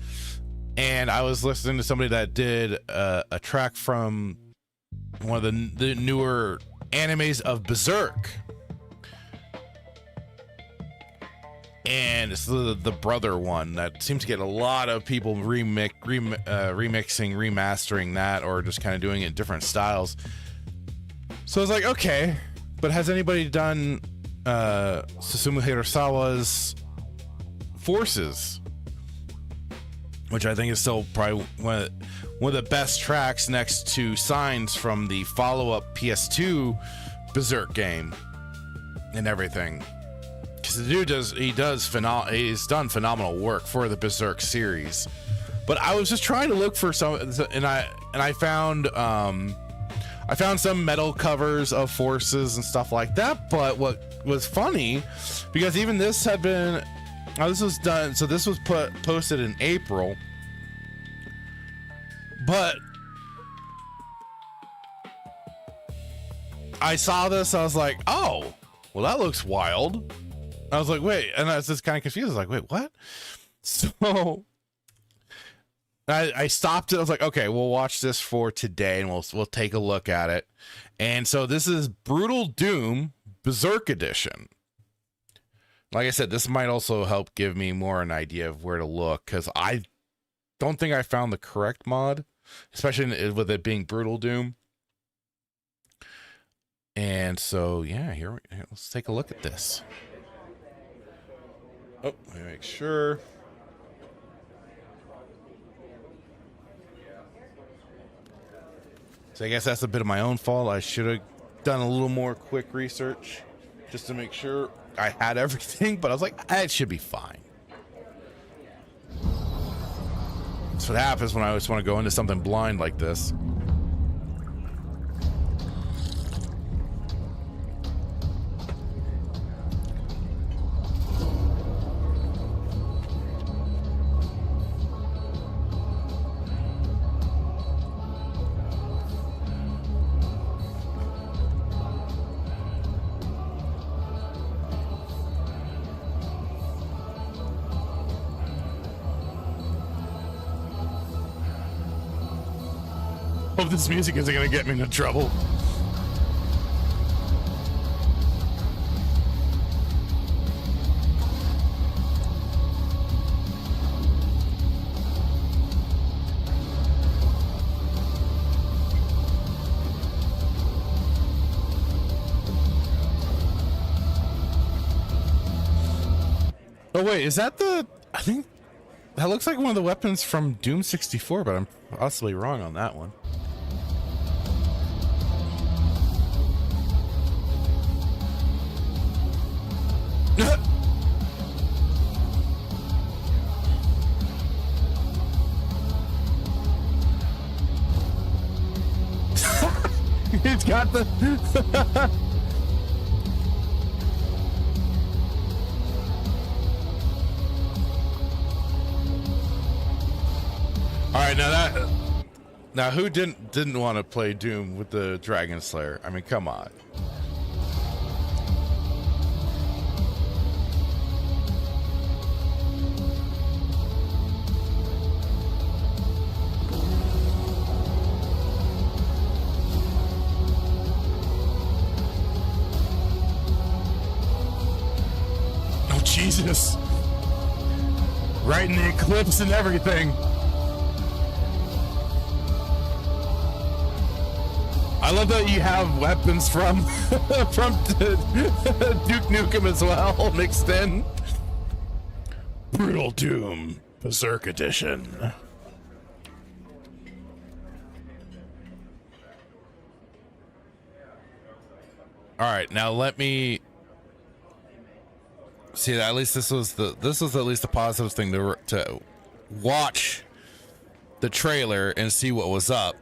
And I was listening to somebody that did a track from one of the newer animes of Berserk, and it's the brother one that seems to get a lot of people remixing, remastering that, or just kind of doing it in different styles. So I was like, okay, but has anybody done Susumu Hirasawa's Forces, which I think is still probably one of the best tracks next to Signs from the follow-up PS2 Berserk game and everything. Because the dude he's done phenomenal work for the Berserk series. But I was just trying to look for some, and I found some metal covers of Forces and stuff like that. But what was funny, because even this had been, this was done, so this was posted in April. But I saw this, I was like, oh, well, that looks wild. I was like, wait, and I was just kind of confused. I was like, wait, what? So I stopped it. I was like, okay, we'll watch this for today, and we'll take a look at it. And so this is Brutal Doom Berserk Edition. Like I said, this might also help give me more an idea of where to look, because I don't think I found the correct mod, especially with it being Brutal Doom. And so, yeah, here let's take a look at this. Oh, let me make sure. So I guess that's a bit of my own fault. I should have done a little more quick research just to make sure I had everything, but I was like, it should be fine. That's what happens when I just want to go into something blind like this. Hope this music isn't gonna get me into trouble. Oh wait, is that I think that looks like one of the weapons from Doom 64, but I'm possibly wrong on that one. It's got the all right, now who didn't want to play Doom with the Dragon Slayer? I mean, come on. Oh Jesus. Right in the eclipse and everything. I love that you have weapons from Duke Nukem as well mixed in. Brutal Doom Berserk Edition. All right, now let me see. At least this was at least the positive thing to watch the trailer and see what was up,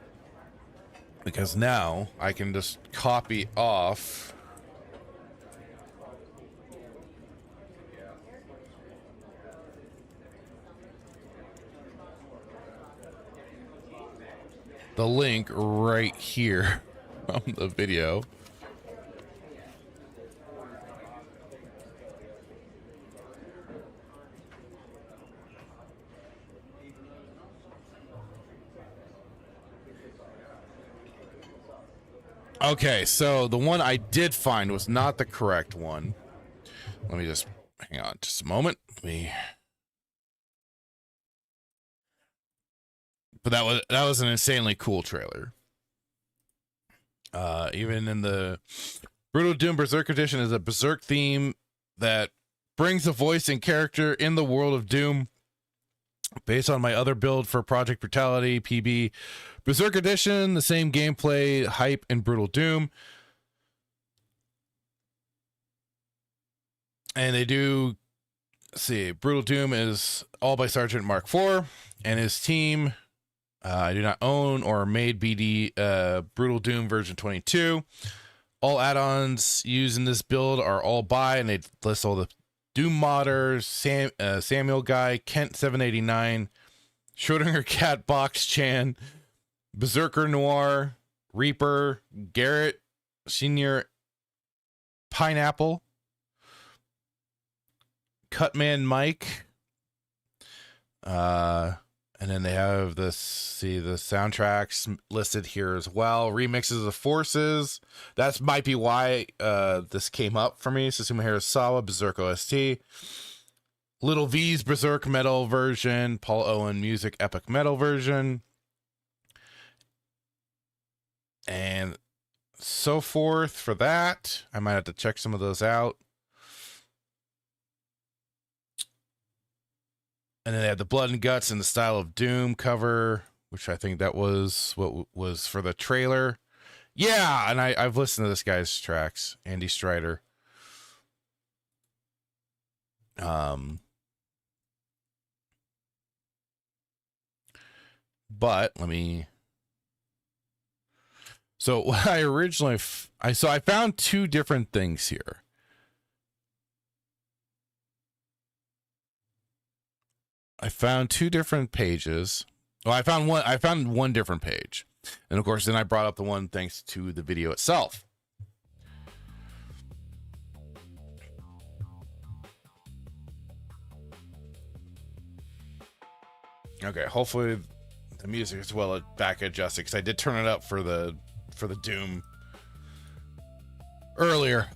because now I can just copy off the link right here on the video. Okay, so the one I did find was not the correct one. Let me just hang on just a moment. But that was an insanely cool trailer. Even in the Brutal Doom Berserk Edition is a Berserk theme that brings a voice and character in the world of Doom. Based on my other build for Project Brutality, PB Berserk Edition, the same gameplay, hype, and Brutal Doom. And they do, let's see, Brutal Doom is all by Sergeant Mark IV and his team. I do not own or made BD Brutal Doom version 22. All add-ons used in this build are all by, and they list all the Doom modders, Samuel Guy, Kent 789, Schrodinger Cat Box Chan, Berserker Noir, Reaper, Garrett, Senior Pineapple, Cutman Mike, and then they have the soundtracks listed here as well. Remixes of Forces. That might be why this came up for me. Susumu Hirasawa, Berserk OST. Little V's Berserk Metal version. Paul Owen Music Epic Metal version. And so forth for that. I might have to check some of those out. And then they had the Blood and Guts in the Style of Doom cover, which I think that was what was for the trailer. Yeah, and I've listened to this guy's tracks, Andy Strider. But let me. So what I originally I found two different things here. I found two different pages. Well, I found one different page. And of course, then I brought up the one thanks to the video itself. Okay, hopefully the music is well back adjusted, because I did turn it up for the Doom earlier.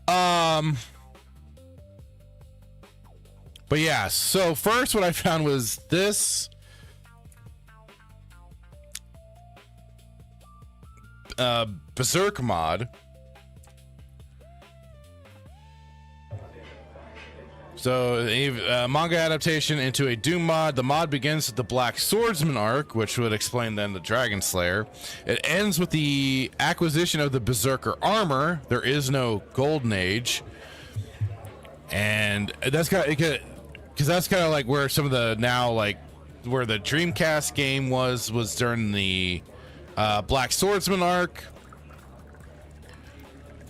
But yeah, so first what I found was this Berserk mod. So a manga adaptation into a Doom mod. The mod begins with the Black Swordsman arc, which would explain then the Dragon Slayer. It ends with the acquisition of the Berserker armor. There is no Golden Age. And that's kind of, because that's kind of like where some of the now, like where the Dreamcast game was during the Black Swordsman arc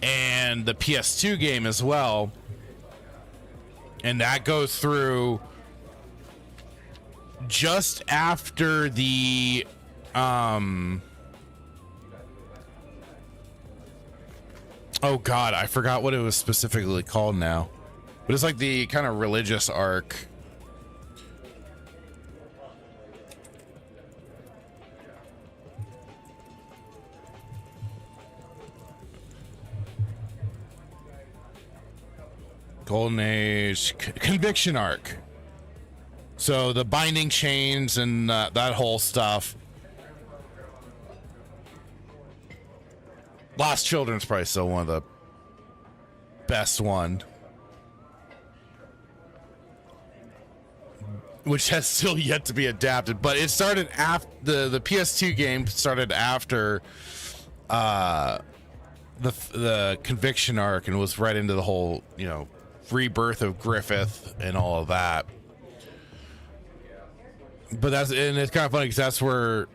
and the PS2 game as well. And that goes through just after the oh god, I forgot what it was specifically called now. But it's like the kind of religious arc. Golden Age Conviction arc. So the binding chains and that whole stuff. Lost Children's probably still one of the best one. which has still yet to be adapted. But it started after the PS2 game started after the Conviction arc, and was right into the whole, you know, rebirth of Griffith and all of that. But it's kind of funny because that's where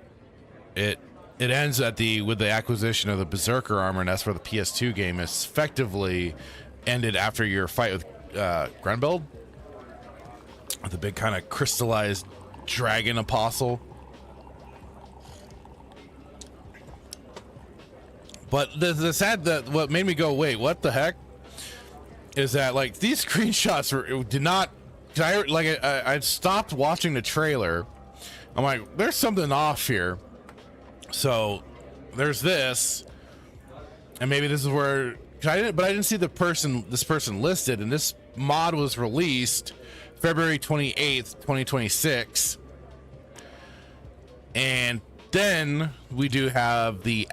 it ends with the acquisition of the Berserker armor, and that's where the PS2 game is effectively ended after your fight with Grunbild, the big kind of crystallized dragon apostle. But the sad that what made me go, wait, what the heck, is that like these screenshots did not. I stopped watching the trailer. I'm like, there's something off here. So there's this, and maybe this is where I didn't see this person listed, and this mod was released February 28th, 2026. And then we do have the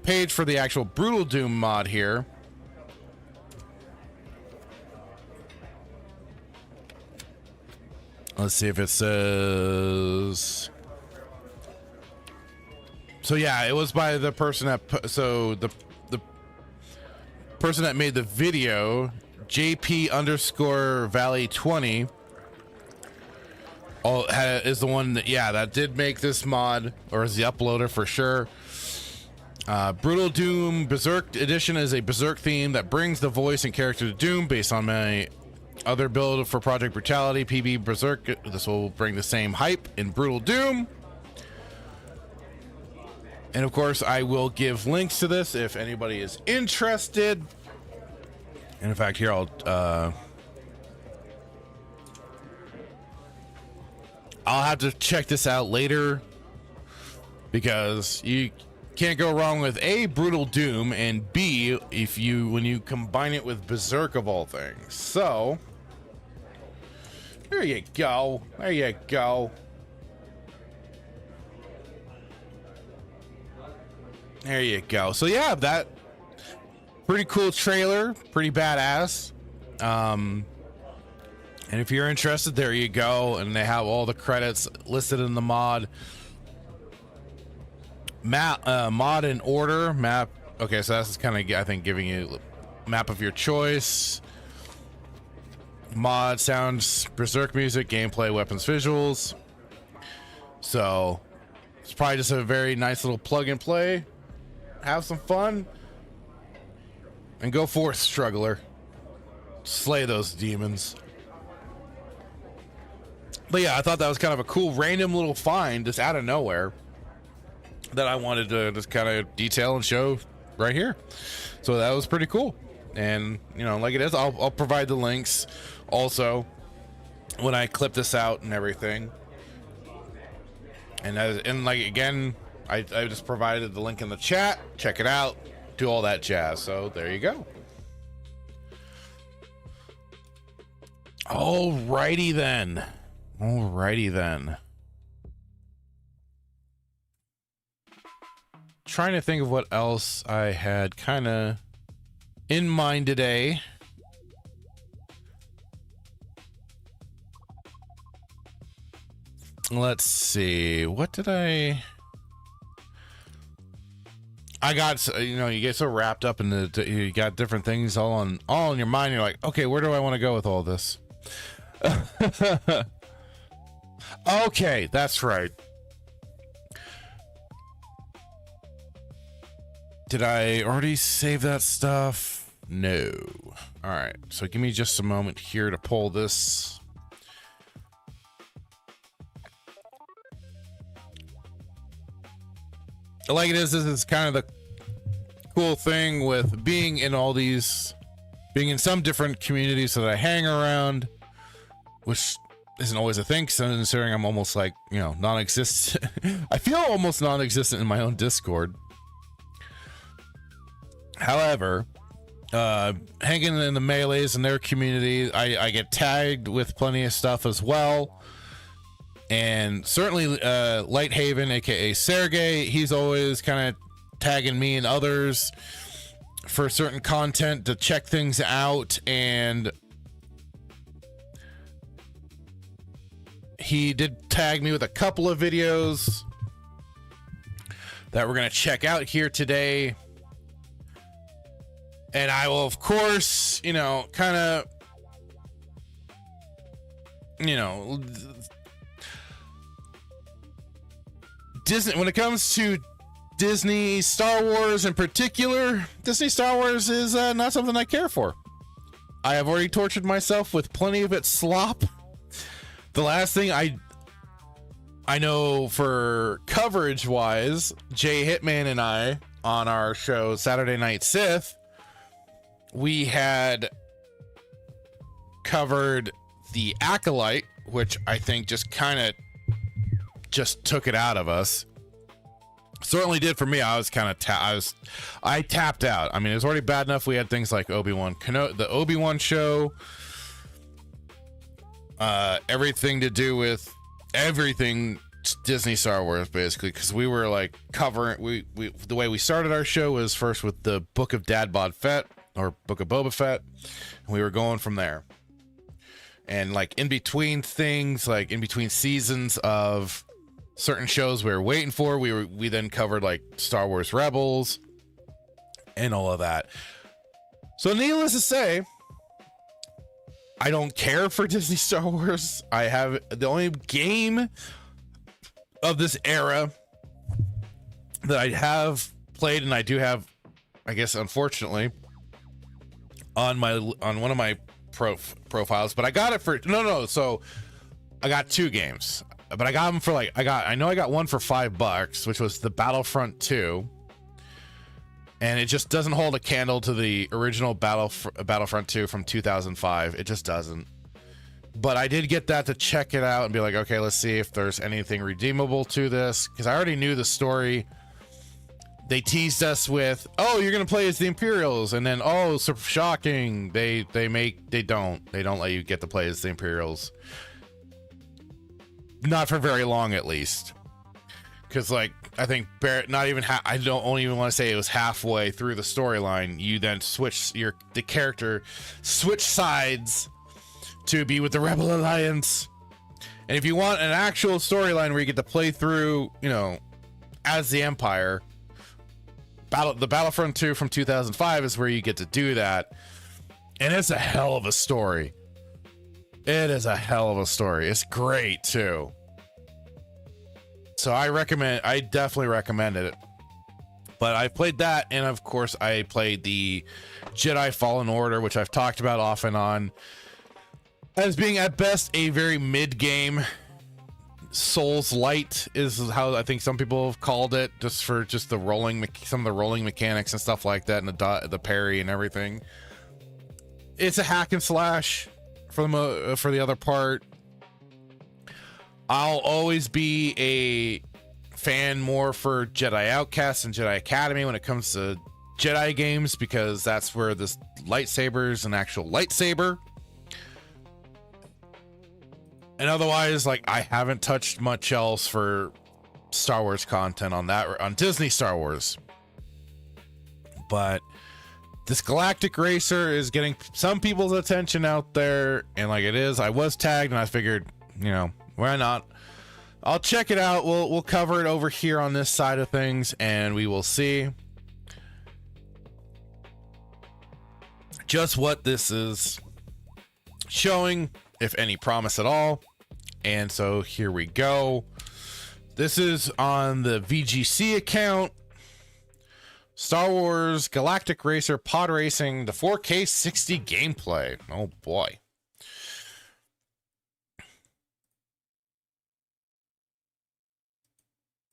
page for the actual Brutal Doom mod here. Let's see if it says. So yeah, it was by the person that the person that made the video, JP_Valley20, is the one that did make this mod, or is the uploader for sure. Brutal Doom Berserk Edition is a Berserk theme that brings the voice and character to Doom based on my other build for Project Brutality, PB Berserk. This will bring the same hype in Brutal Doom. And of course, I will give links to this if anybody is interested. And in fact, here I'll have to check this out later, because you can't go wrong with A, Brutal Doom, and B, when you combine it with Berserk of all things. So there you go. There you go. There you go. So yeah, that pretty cool trailer, pretty badass. And if you're interested, there you go. And they have all the credits listed in the mod. Mod in order. Map. Okay, so that's kind of, I think, giving you map of your choice. Mod, sounds, Berserk music, gameplay, weapons, visuals. So it's probably just a very nice little plug and play. Have some fun. And go forth, struggler. Slay those demons. But yeah, I thought that was kind of a cool random little find just out of nowhere that I wanted to just kind of detail and show right here. So that was pretty cool. And you know, like it is, I'll provide the links also when I clip this out and everything. And like again, I just provided the link in the chat. Check it out. Do all that jazz. So there you go. Alrighty then. Alrighty then. Trying to think of what else I had kind of in mind today. Let's see. What did I got, you know, you get so wrapped up in you got different things all in your mind. You're like, okay, where do I want to go with all this? Okay, that's right. Did I already save that stuff? No. All right, so give me just a moment here to pull this. Like it is, this is kind of the cool thing with being in some different communities that I hang around, which isn't always a thing, considering I'm almost like, you know, non-existent. I feel almost non-existent in my own Discord. However, hanging in the melees in their community, I get tagged with plenty of stuff as well. And certainly Lighthaven, aka Sergey, he's always kind of tagging me and others for certain content to check things out. And he did tag me with a couple of videos that we're going to check out here today. And I will, of course, you know, kind of, you know, Disney, when it comes to Disney Star Wars in particular, Disney Star Wars is not something I care for. I have already tortured myself with plenty of its slop. The last thing I know for coverage wise, Jay Hitman and I on our show Saturday Night Sith, we had covered the Acolyte, which I think just kind of just took it out of us. Certainly did for me. I was kind of I tapped out. I mean, it was already bad enough. We had things like Obi-Wan the Obi-Wan show, everything to do with everything Disney Star Wars, basically, because we were like covering. We the way we started our show was first with the Book of Dad Bod Fett, or Book of Boba Fett, and we were going from there. And like in between things, like in between seasons of certain shows we were waiting for, we then covered like Star Wars Rebels and all of that. So needless to say, I don't care for Disney Star Wars. I have the only game of this era that I have played, and I do have, I guess, unfortunately, on one of my profiles, but I got it for so I got two games, but I got them for like I know I got one for $5, which was the Battlefront 2, and it just doesn't hold a candle to the original Battlefront 2 from 2005. It just doesn't. But I did get that to check it out and be like, okay, let's see if there's anything redeemable to this, because I already knew the story. They teased us with, oh, you're gonna play as the Imperials, and then, oh, so shocking, they don't let you get to play as the Imperials, not for very long, at least, because like I think not even I don't even want to say it was halfway through the storyline, you then the character switch sides to be with the Rebel Alliance. And if you want an actual storyline where you get to play through, you know, as the Empire, the Battlefront 2 from 2005 is where you get to do that. And it's a hell of a story. It is a hell of a story. It's great too. So I definitely recommend it. But I played that, and of course I played the Jedi Fallen Order, which I've talked about off and on as being at best a very mid-game. Souls light is how I think some people have called it, just for some of the rolling mechanics and stuff like that, and the parry and everything. It's a hack and slash for the other part. I'll always be a fan more for Jedi Outcast and Jedi Academy when it comes to Jedi games, because that's where this lightsaber is an actual lightsaber. And otherwise, like, I haven't touched much else for Star Wars content on Disney Star Wars. But this Galactic Racer is getting some people's attention out there, and like it is, I was tagged, and I figured, you know, why not? I'll check it out. We'll cover it over here on this side of things, and we will see just what this is showing, if any promise at all. And so here we go. This is on the VGC account. Star Wars Galactic Racer Pod Racing, the 4K 60 gameplay. Oh boy.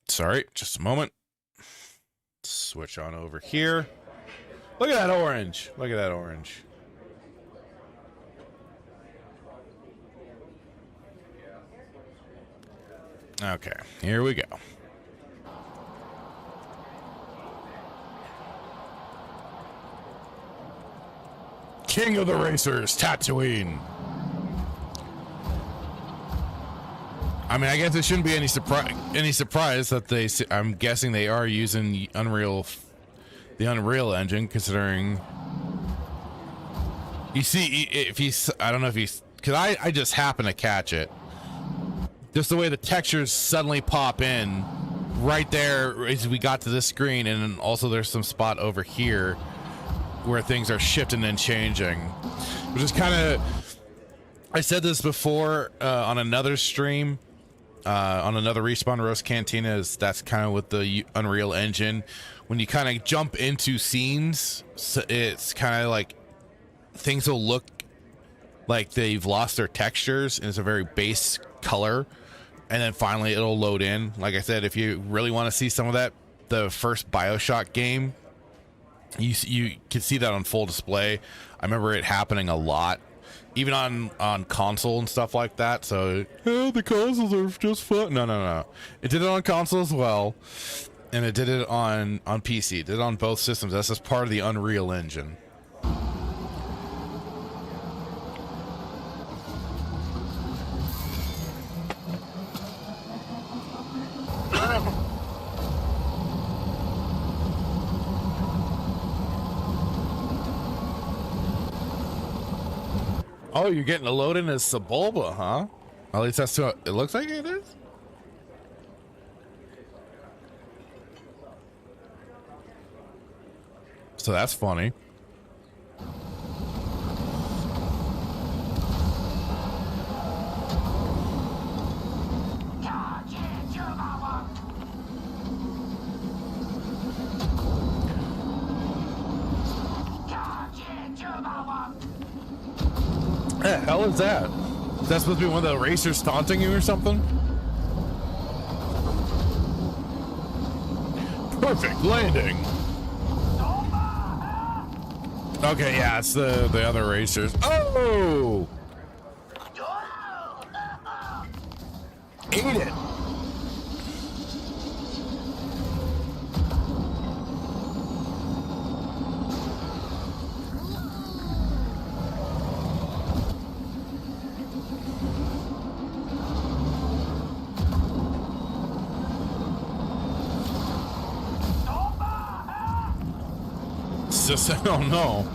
Sorry, just a moment. Switch on over here. Look at that orange. Look at that orange. Okay, here we go. King of the Racers, Tatooine. I mean, I guess it shouldn't be any surprise that I'm guessing they are using the Unreal Engine, considering you see, I don't know if because I just happened to catch it. Just the way the textures suddenly pop in right there as we got to this screen, and then also there's some spot over here where things are shifting and changing, which is kind of, I said this before on another stream, on another Respawn Roast Cantina, is that's kind of with the Unreal Engine. When you kind of jump into scenes, it's kind of like things will look like they've lost their textures, and it's a very base color, and then finally it'll load in. Like I said, if you really want to see some of that, the first BioShock game, you can see that on full display. I remember it happening a lot, even on console and stuff like that. So the consoles are just fun. No, it did it on console as well, and it did it on PC. It did it on both systems. That's just part of the Unreal Engine. Oh, you're getting a load in as Sebulba, huh? At least that's what it looks like it is. So that's funny. The hell is that? Is that supposed to be one of the racers taunting you or something? Perfect landing. Okay, yeah, it's the other racers. Oh! Eat it. Just, I don't know.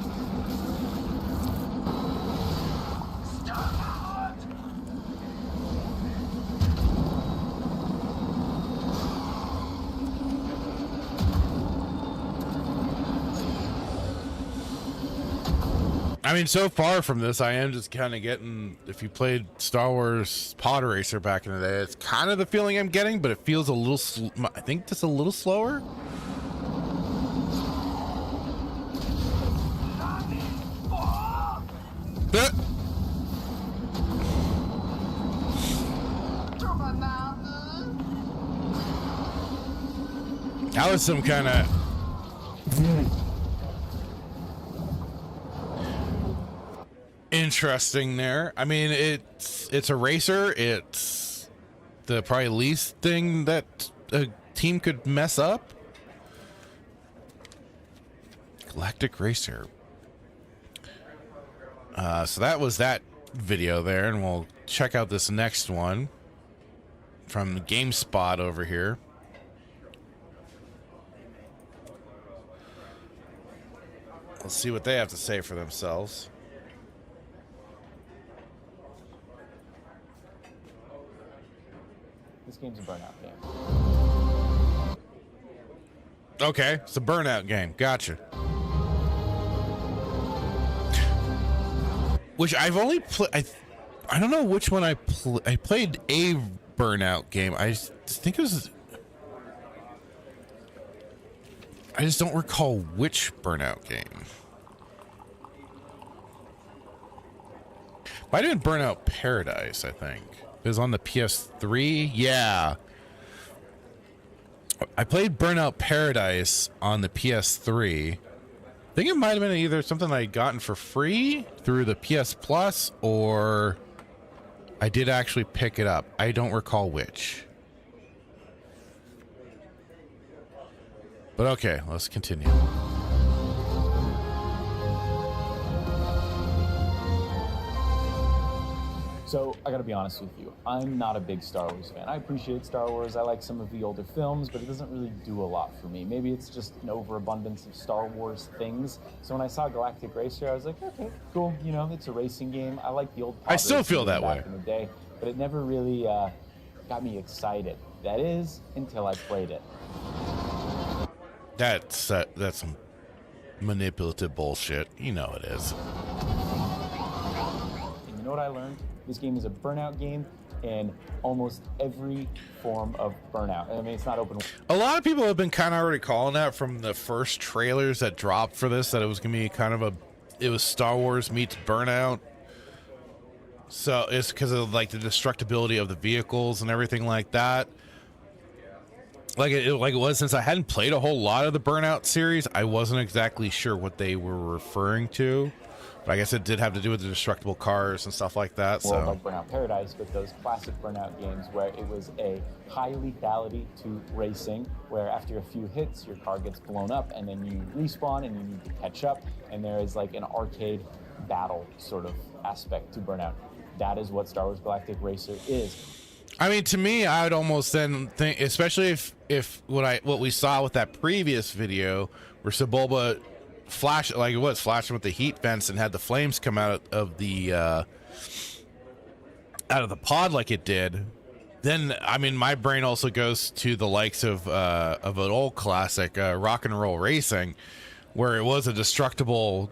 I mean, so far from this, I am just kind of getting, if you played Star Wars Pod Racer back in the day, it's kind of the feeling I'm getting, but it feels a little, I think just a little slower. That was some kind of interesting there. I mean, it's a racer. It's the probably least thing that a team could mess up. Galactic Racer. So that was that video there, and we'll check out this next one from GameSpot over here. Let's see what they have to say for themselves. This game's a burnout game. Okay, it's a burnout game. Gotcha. Which I've only played. I don't know which one I played a burnout game. I think it was. I just don't recall which burnout game. Might have been Burnout Paradise, I think. It was on the PS3. Yeah. I played Burnout Paradise on the PS3. I think it might have been either something I had gotten for free through the PS Plus, or I did actually pick it up. I don't recall which. But okay, let's continue. So, I gotta be honest with you, I'm not a big Star Wars fan. I appreciate Star Wars, I like some of the older films, but it doesn't really do a lot for me. Maybe it's just an overabundance of Star Wars things. So when I saw Galactic Racer, I was like, okay, cool, you know, it's a racing game. I like the old pod I still racing feel that back way in the day, but it never really got me excited. That is, until I played it. That's some manipulative bullshit. You know it is. And you know what I learned? This game is a Burnout game in almost every form of Burnout. I mean, it's not open. A lot of people have been kind of already calling that from the first trailers that dropped for this, that it was going to be kind of it was Star Wars meets Burnout. So it's because of like the destructibility of the vehicles and everything like that. Like it was, since I hadn't played a whole lot of the Burnout series, I wasn't exactly sure what they were referring to. But I guess it did have to do with the destructible cars and stuff like that. Well, So like Burnout Paradise, but those classic Burnout games where it was a high lethality to racing, where after a few hits, your car gets blown up and then you respawn and you need to catch up. And there is like an arcade battle sort of aspect to Burnout. That is what Star Wars Galactic Racer is. I mean, to me, I would almost then think, especially if what we saw with that previous video where Sebulba flashing with the heat vents and had the flames come out of the pod like it did, then I mean, my brain also goes to the likes of an old classic, Rock and Roll Racing, where it was a destruction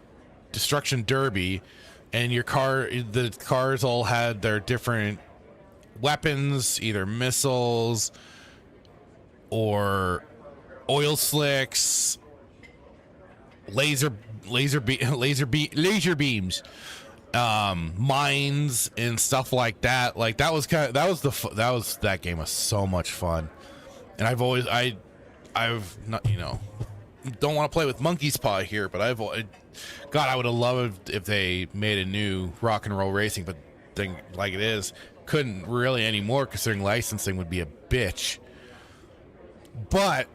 derby, and the cars all had their different weapons, either missiles or oil slicks, laser beams, mines and stuff like that. Like that game was so much fun. And I've not, don't want to play with monkey's paw here, but I would have loved if they made a new Rock and Roll Racing, but thing like it is, couldn't really anymore, considering licensing would be a bitch. But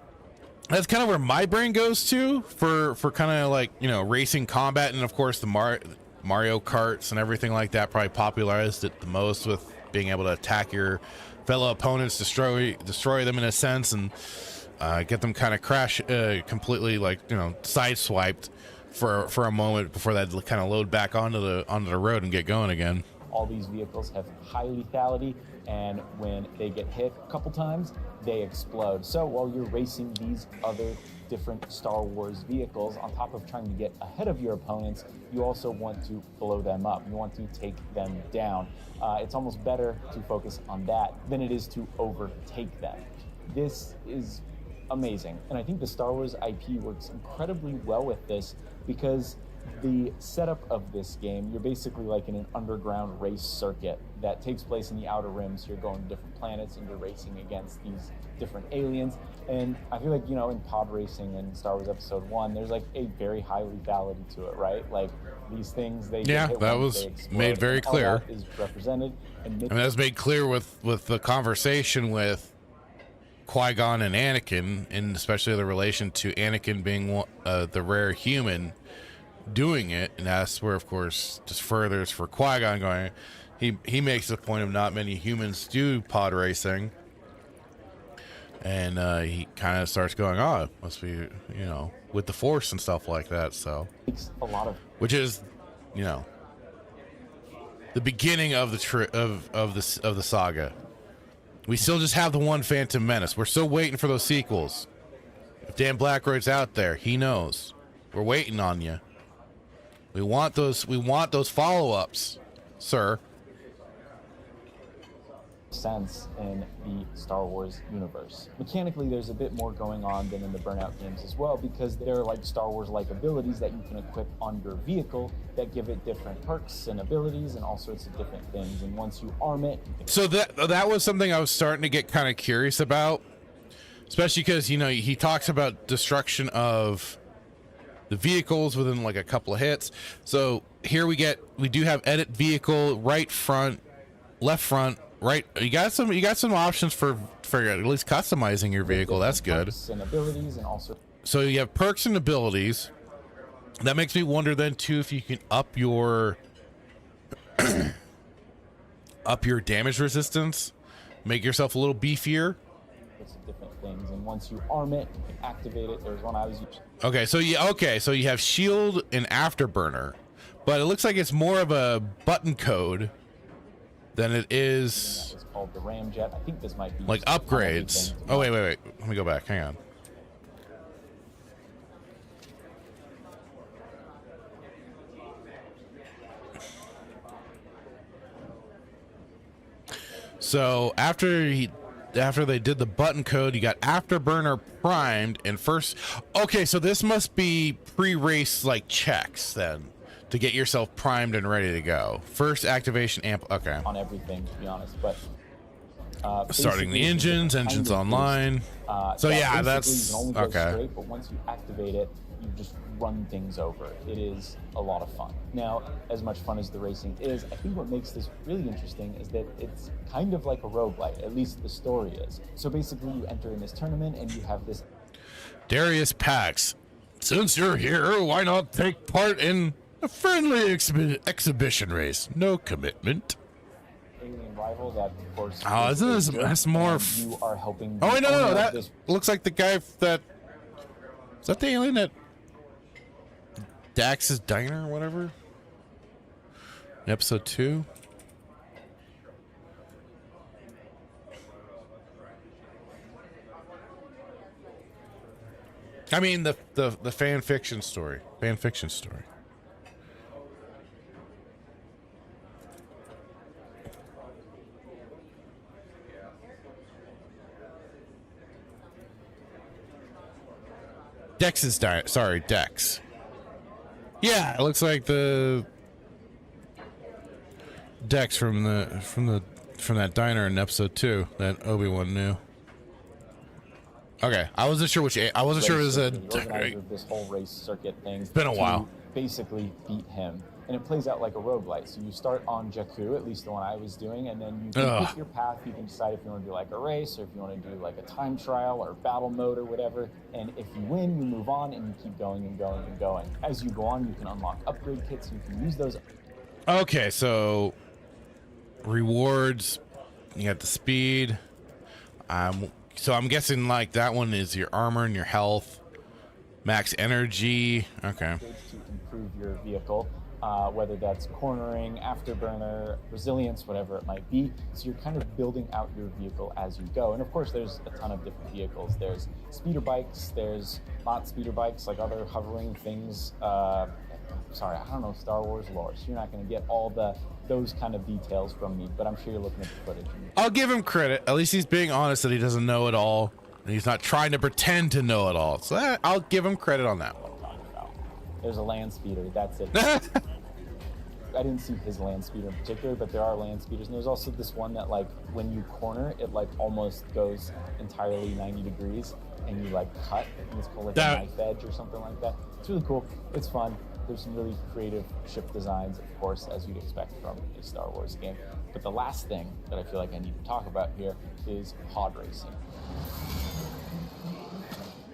that's kind of where my brain goes to for kind of like, racing combat. And of course the Mario Karts and everything like that probably popularized it the most, with being able to attack your fellow opponents, destroy them in a sense, and get them kind of completely, like, sideswiped for a moment before that kind of load back onto the road and get going again. All these vehicles have high lethality, and when they get hit a couple times, they explode. So while you're racing these other different Star Wars vehicles, on top of trying to get ahead of your opponents, you also want to blow them up. You want to take them down. It's almost better to focus on that than it is to overtake them. This is amazing, and I think the Star Wars IP works incredibly well with this, because the setup of this game, you're basically like in an underground race circuit that takes place in the Outer Rim. So you're going to different planets and you're racing against these different aliens. And I feel like, in pod racing in Star Wars Episode 1, there's like a very high lethality to it, right? Like these things, they get hit that once, was they explode, made very and all clear. that is represented. And that was made clear with the conversation with Qui-Gon and Anakin, and especially the relation to Anakin being the rare human doing it. And that's where, of course, just furthers for Qui-Gon going, he makes the point of not many humans do pod racing, and he kind of starts going, it must be, with the Force and stuff like that. So makes a lot of, which is, the beginning of the saga. We still just have the one Phantom Menace. We're still waiting for those sequels. If Dan Blackroyd's out there, he knows. We're waiting on you. We want those follow-ups, sir. sense in the Star Wars universe. Mechanically, there's a bit more going on than in the Burnout games as well, because there are like Star Wars-like abilities that you can equip on your vehicle that give it different perks and abilities and all sorts of different things. And once you arm it, so that was something I was starting to get kind of curious about, especially because he talks about destruction of the vehicles within like a couple of hits. So here we do have edit vehicle, right front, left front, right. You got some options for at least customizing your vehicle. That's good. And abilities and also. So you have perks and abilities. That makes me wonder then too if you can up your damage resistance, make yourself a little beefier. Different things, and once you arm it, you can activate it. There's one I was using. So you have shield and afterburner, but it looks like it's more of a button code than it That is was called the Ramjet. I think this might be like just on upgrades. everything. Oh, wait. Let me go back. Hang on. So after they did the button code, you got Afterburner primed and first. Okay, so this must be pre-race like checks then to get yourself primed and ready to go. First activation amp. Okay. On everything, to be honest, but Starting the basically, it's engines, kind engines of online. boost, So that yeah, basically that's you can only go okay. straight, but once you activate it, you just run things over. It is a lot of fun. Now, as much fun as the racing is, I think what makes this really interesting is that it's kind of like a roguelite, at least the story is. So basically, you enter in this tournament and you have this. Darius Pax, since you're here, why not take part in a friendly exhibition race? No commitment. Alien rival that, of course. Oh, is isn't this Berserk, that's more? and you are helping. Oh the wait, no, owner of that this looks like the guy that. Is that the alien at Dax's Diner or whatever? Episode 2. I mean the fan fiction story. Fan fiction story. Dex's Diner. Sorry, Dex. Yeah, it looks like the Dex from that diner in episode 2 that Obi-Wan knew. Okay, I wasn't sure I wasn't sure it was a. the organizer of this whole race circuit thing. It's been a while. Basically beat him. And it plays out like a roguelite. So you start on Jakku, at least the one I was doing, and then you can pick your path. You can decide if you want to do like a race or if you want to do like a time trial or battle mode or whatever. And if you win, you move on and you keep going and going and going. As you go on, you can unlock upgrade kits. You can use those. Okay, so rewards. You got the speed. So I'm guessing like that one is your armor and your health, max energy. Okay. To improve your vehicle. Whether that's cornering, afterburner, resilience, whatever it might be. So you're kind of building out your vehicle as you go. And of course, there's a ton of different vehicles. There's speeder bikes, there's not speeder bikes, like other hovering things. Sorry, I don't know Star Wars lore, so you're not going to get all those kind of details from me, but I'm sure you're looking at the footage. I'll give him credit. At least he's being honest that he doesn't know it all. And he's not trying to pretend to know it all. So I'll give him credit on that one. There's a land speeder, that's it. I didn't see his land speeder in particular, but there are land speeders. And there's also this one that, like, when you corner, it, like, almost goes entirely 90 degrees, and you, like, cut. And it's called, like, a knife edge or something like that. It's really cool. It's fun. There's some really creative ship designs, of course, as you'd expect from a Star Wars game. But the last thing that I feel like I need to talk about here is pod racing.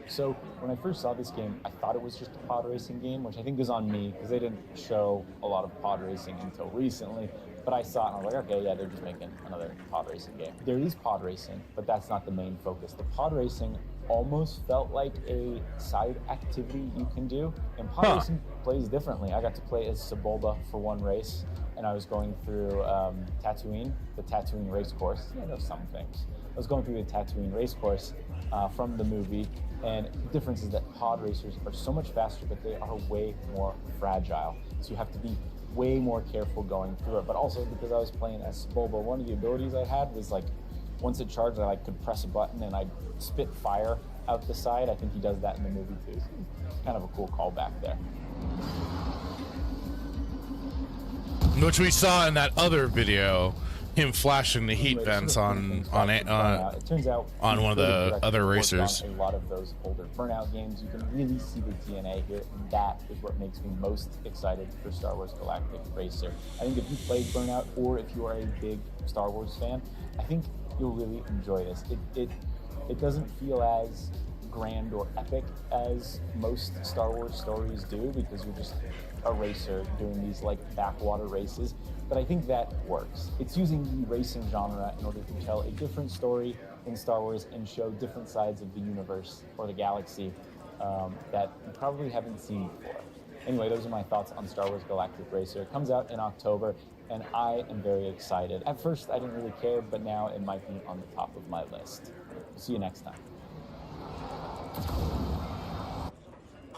So when I first saw this game, I thought it was just a pod racing game, which I think is on me because they didn't show a lot of pod racing until recently. But I saw it and I was like, okay, yeah, they're just making another pod racing game. There is pod racing, but that's not the main focus. The pod racing almost felt like a side activity you can do. And pod racing plays differently. I got to play as Sebulba for one race, and I was going through Tatooine, the Tatooine race course. Yeah, I know some things. I was going through the Tatooine race course from the movie, and the difference is that pod racers are so much faster, but they are way more fragile. So you have to be way more careful going through it. But also because I was playing as Sebulba, one of the abilities I had was like, once it charged, I could press a button and I'd spit fire out the side. I think he does that in the movie too. So it's kind of a cool callback there. Which we saw in that other video, him flashing the heat vents on it turns out on one of the other racers. A lot of those older Burnout games, you can really see the DNA here, and that is what makes me most excited for Star Wars Galactic Racer. I think if you played Burnout, or if you are a big Star Wars fan, I think you'll really enjoy this. It doesn't feel as grand or epic as most Star Wars stories do, because you're just a racer doing these like backwater races, but I think that works. It's using the racing genre in order to tell a different story in Star Wars and show different sides of the universe or the galaxy that you probably haven't seen before. Anyway, those are my thoughts on Star Wars Galactic Racer. It comes out in October, and I am very excited. At first, I didn't really care, but now it might be on the top of my list. See you next time.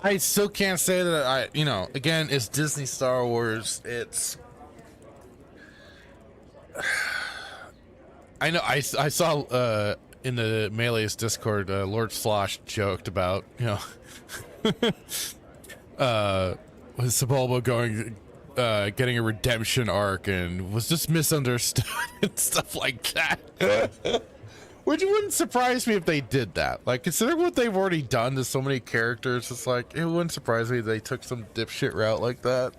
I still can't say that again, it's Disney Star Wars. I know I saw in the Melee's Discord, Lord Slosh joked about, was Sebulba getting a redemption arc and was just misunderstood and stuff like that. Which wouldn't surprise me if they did that. Like, considering what they've already done to so many characters, it's like, it wouldn't surprise me if they took some dipshit route like that.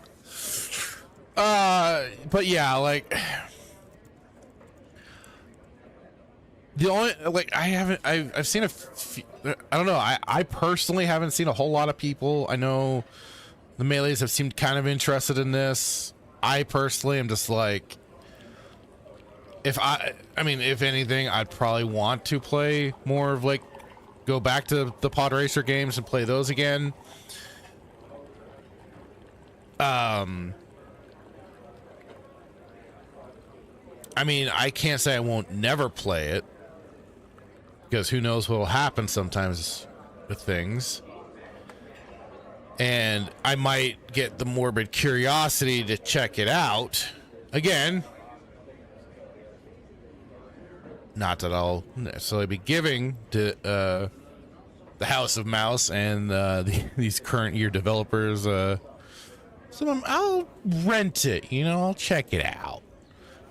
But yeah, like, the only, like, I've seen a few, I don't know, I personally haven't seen a whole lot of people. I know the Melees have seemed kind of interested in this. I personally am just like, if anything, I'd probably want to play more of, like, go back to the pod racer games and play those again. I mean, I can't say I won't never play it, because who knows what will happen sometimes with things. And I might get the morbid curiosity to check it out again. Not that I'll necessarily be giving to the House of Mouse and these current year developers some. I'll rent it, I'll check it out.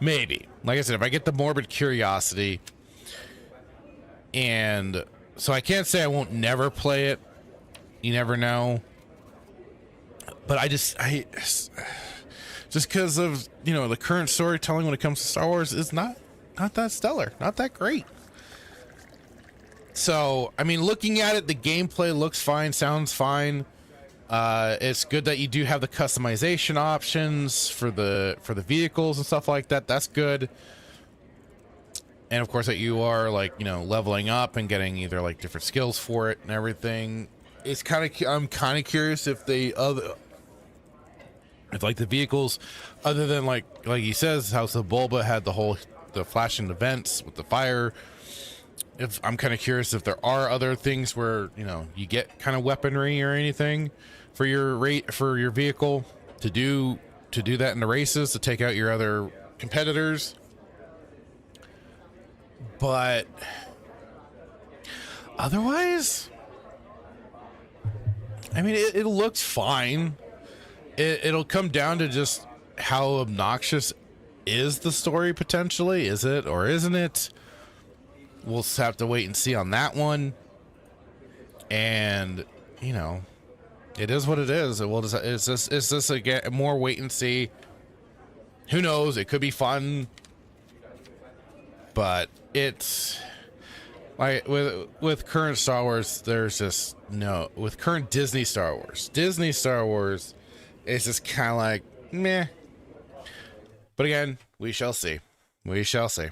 Maybe. Like I said, if I get the morbid curiosity, and so I can't say I won't never play it. You never know. But just because of, the current storytelling when it comes to Star Wars is not that stellar, not that great. So, I mean, looking at it, the gameplay looks fine, sounds fine. It's good that you do have the customization options for the vehicles and stuff like that. That's good. And of course that you are, like, leveling up and getting either, like, different skills for it and everything. I'm kind of curious if like the vehicles, other than like he says, how Sebulba had the flashing events with the fire. If I'm kind of curious if there are other things where you get kind of weaponry or anything for your vehicle to do that in the races to take out your other competitors. But otherwise, I mean, it looks fine. It'll come down to just how obnoxious is the story potentially. Is it or isn't it? We'll just have to wait and see on that one. And, it is what it is. It's just again, more wait and see. Who knows? It could be fun. But it's like with current Star Wars, there's just no, with current Disney Star Wars, it's just kind of like meh. But again, we shall see. We shall see.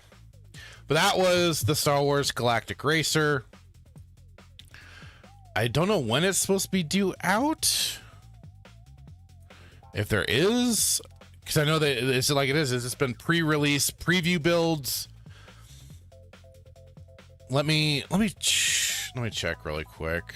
But that was the Star Wars Galactic Racer. I don't know when it's supposed to be due out. If there is, because I know that it's like it is. It's been pre-release preview builds. Let me check really quick.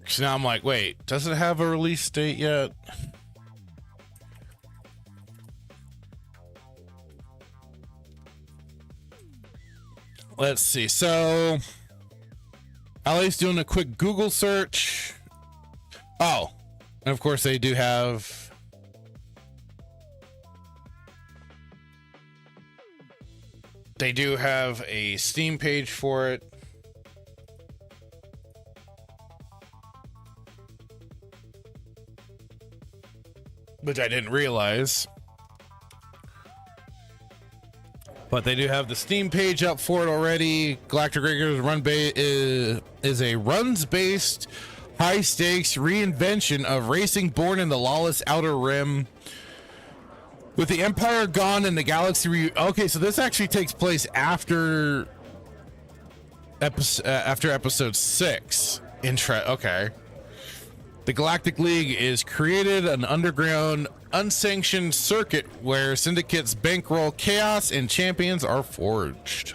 So now I'm like, wait, does it have a release date yet? Let's see. So, Ali's doing a quick Google search. Oh, and of course they do have a Steam page for it. Which I didn't realize. But they do have the Steam page up for it already. Galactic Racer's is a runs-based, high-stakes reinvention of racing born in the lawless Outer Rim. With the Empire gone and the galaxy okay, so this actually takes place after episode 6. Okay. The Galactic League is created, an underground, unsanctioned circuit where syndicates bankroll chaos and champions are forged.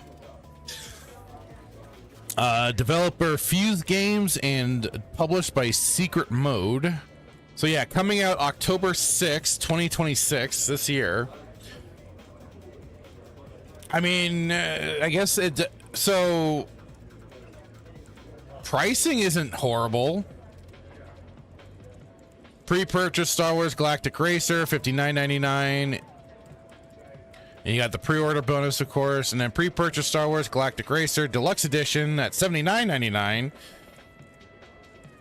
Developer Fuse Games and published by Secret Mode. So yeah, coming out October 6, 2026, this year. I mean, I guess it... So... Pricing isn't horrible. Pre-purchase Star Wars Galactic Racer, $59.99. And you got the pre-order bonus, of course. And then pre-purchase Star Wars Galactic Racer Deluxe Edition at $79.99.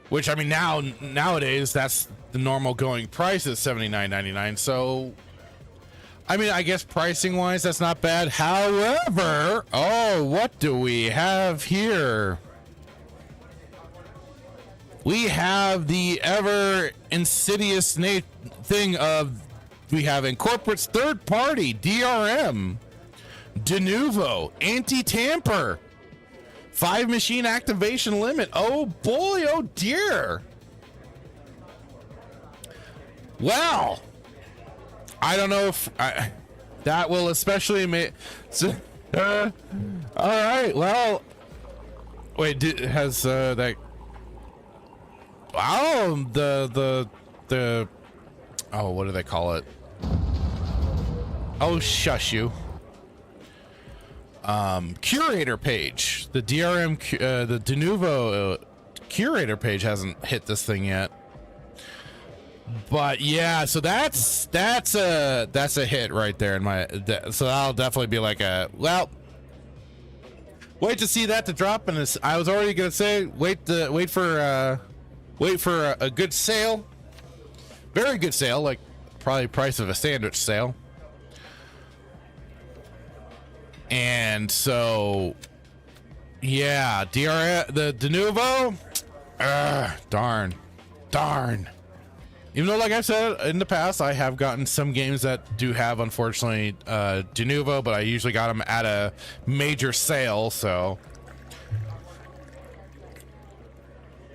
Which, I mean, nowadays, that's the normal going price is $79.99. So, I mean, I guess pricing-wise, that's not bad. However, oh, what do we have here? We have the ever insidious thing of, we have incorporates third-party DRM, de novo, anti-tamper, 5 machine activation limit. Oh boy, oh dear. Well, I don't know if that will especially make. So, all right. Well, wait. Has that? Oh, the. Oh, what do they call it? Oh, shush you. Curator page. The DRM, the de novo curator page hasn't hit this thing yet. But yeah, so that's a hit right there in my. So that'll definitely be like a, well. Wait to see that to drop, and I was already gonna say wait for a good sale, very good sale, like probably price of a sandwich sale. And so, yeah, the de novo, darn. Even though, like I've said in the past, I have gotten some games that do have, unfortunately, de novo, but I usually got them at a major sale, so.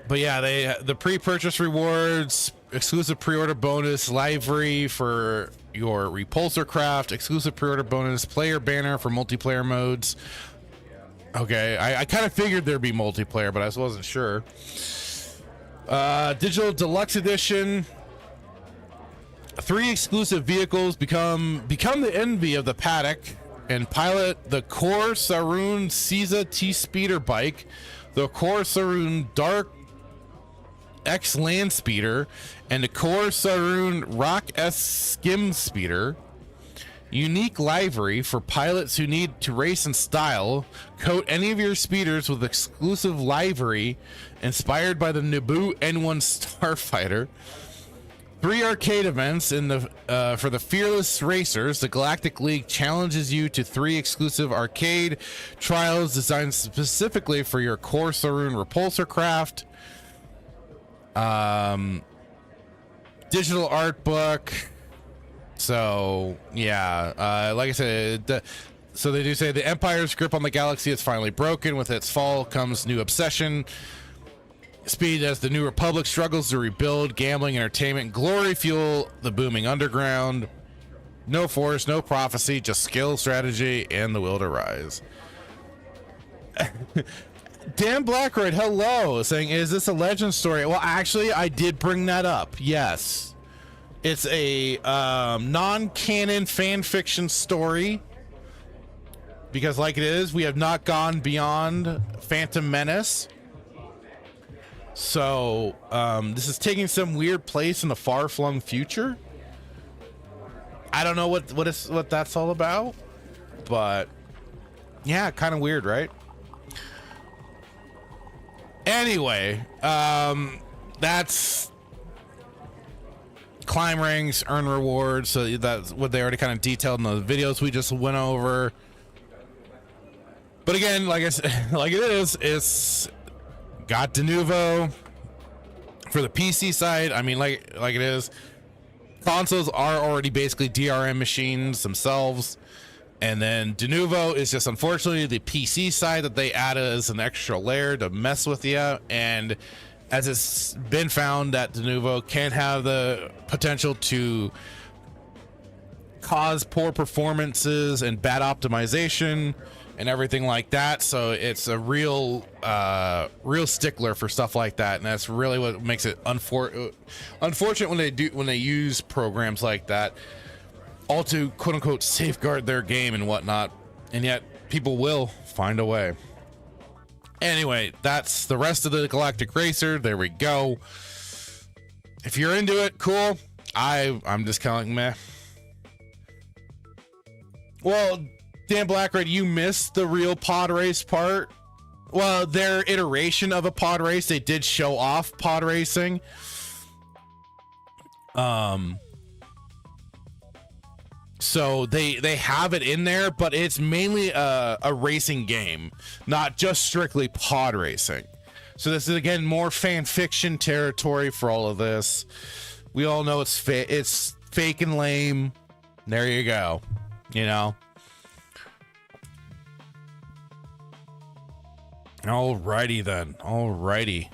But yeah, the pre-purchase rewards, exclusive pre-order bonus, livery for your repulsor craft, exclusive pre-order bonus, player banner for multiplayer modes. Okay, I kind of figured there'd be multiplayer, but I wasn't sure. Digital Deluxe Edition. 3 exclusive vehicles become the envy of the paddock and pilot the Core Saroon Caesar T-Speeder bike, the Core Saroon Dark X Land Speeder, and the Core Saroon Rock S Skim Speeder. Unique livery for pilots who need to race in style. Coat any of your speeders with exclusive livery inspired by the Naboo N1 Starfighter. 3 arcade events in the for the fearless racers. The Galactic League challenges you to 3 exclusive arcade trials designed specifically for your Core Saroon repulsor craft. Digital art book. So yeah, like I said, so they do say the Empire's grip on the galaxy is finally broken. With its fall comes new obsession. Speed as the New Republic struggles to rebuild. Gambling, entertainment, glory fuel the booming underground. No force, no prophecy, just skill, strategy, and the will to rise. Dan Blackroyd, hello, saying, is this a legend story? Well, actually, I did bring that up. Yes. It's a non-canon fan fiction story. Because like it is, we have not gone beyond Phantom Menace. So, this is taking some weird place in the far-flung future. I don't know what that's all about, but yeah, kind of weird, right? Anyway, that's climb ranks, earn rewards. So that's what they already kind of detailed in the videos we just went over. But again, like I said, like it is, it's got de novo for the PC side. I mean, like it is. consoles are already basically DRM machines themselves. And then Denuvo is just unfortunately the PC side that they added as an extra layer to mess with you. And as it's been found that Denuvo can have the potential to cause poor performances and bad optimization and everything like that. So it's a real stickler for stuff like that. And that's really what makes it unfortunate when they use programs like that, all to quote unquote safeguard their game and whatnot, and yet people will find a way. Anyway, that's the rest of the Galactic Racer. There we go. If you're into it, cool. I'm just kind of like meh. Well, Dan Blackred, you missed the real pod race part. Well, their iteration of a pod race, they did show off pod racing. So they have it in there, but it's mainly a racing game, not just strictly pod racing. So this is again more fan fiction territory for all of this. We all know it's fake and lame. There you go. You know. Alrighty then. Alrighty.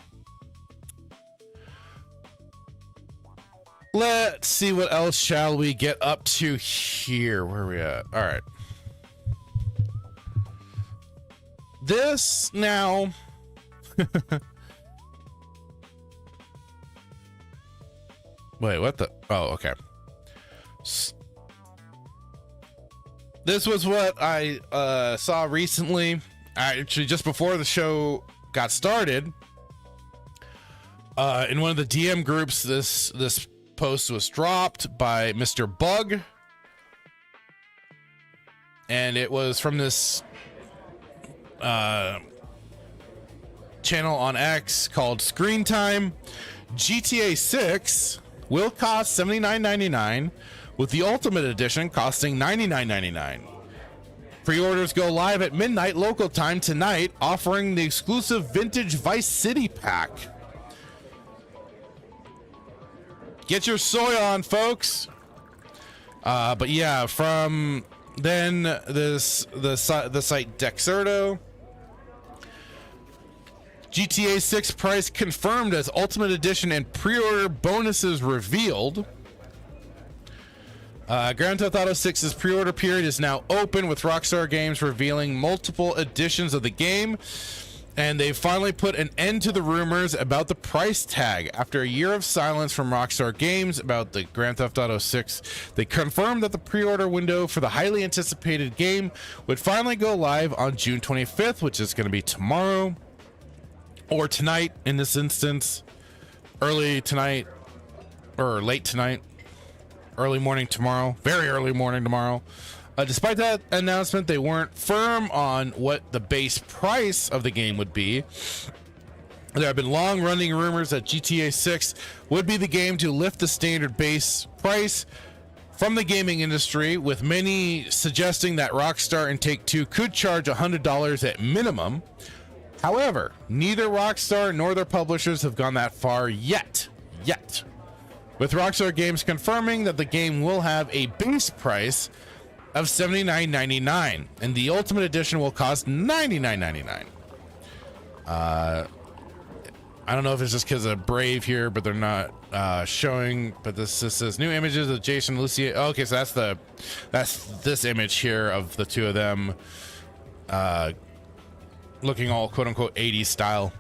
Let's see what else shall we get up to here. Where are we at? All right. This now. Wait, what the? Oh, okay. This was what I saw recently. Actually, just before the show got started. In one of the DM groups, this post was dropped by Mr. Bug, and it was from this channel on X called Screen Time. GTA 6 will cost $79.99, with the Ultimate Edition costing $99.99. Pre-orders go live at midnight local time tonight, offering the exclusive Vintage Vice City pack. Get your soy on, folks. But yeah, from then the site Dexerto. GTA 6 price confirmed as Ultimate Edition and pre-order bonuses revealed. Grand Theft Auto 6's pre-order period is now open, with Rockstar Games revealing multiple editions of the game. And they finally put an end to the rumors about the price tag. After a year of silence from Rockstar Games about the Grand Theft Auto 6, they confirmed that the pre-order window for the highly anticipated game would finally go live on June 25th, which is going to be tomorrow, or tonight in this instance, early tonight, or late tonight, early morning tomorrow, very early morning tomorrow. Despite that announcement, they weren't firm on what the base price of the game would be. There have been long-running rumors that GTA 6 would be the game to lift the standard base price from the gaming industry, with many suggesting that Rockstar and Take-Two could charge $100 at minimum. However, neither Rockstar nor their publishers have gone that far yet. With Rockstar Games confirming that the game will have a base price of $79.99, and the Ultimate Edition will cost $99.99. I don't know if it's just because of Brave here, but they're not showing. But this says new images of Jason Lucia. Oh, okay, so that's this image here of the two of them, looking all quote unquote 80s style.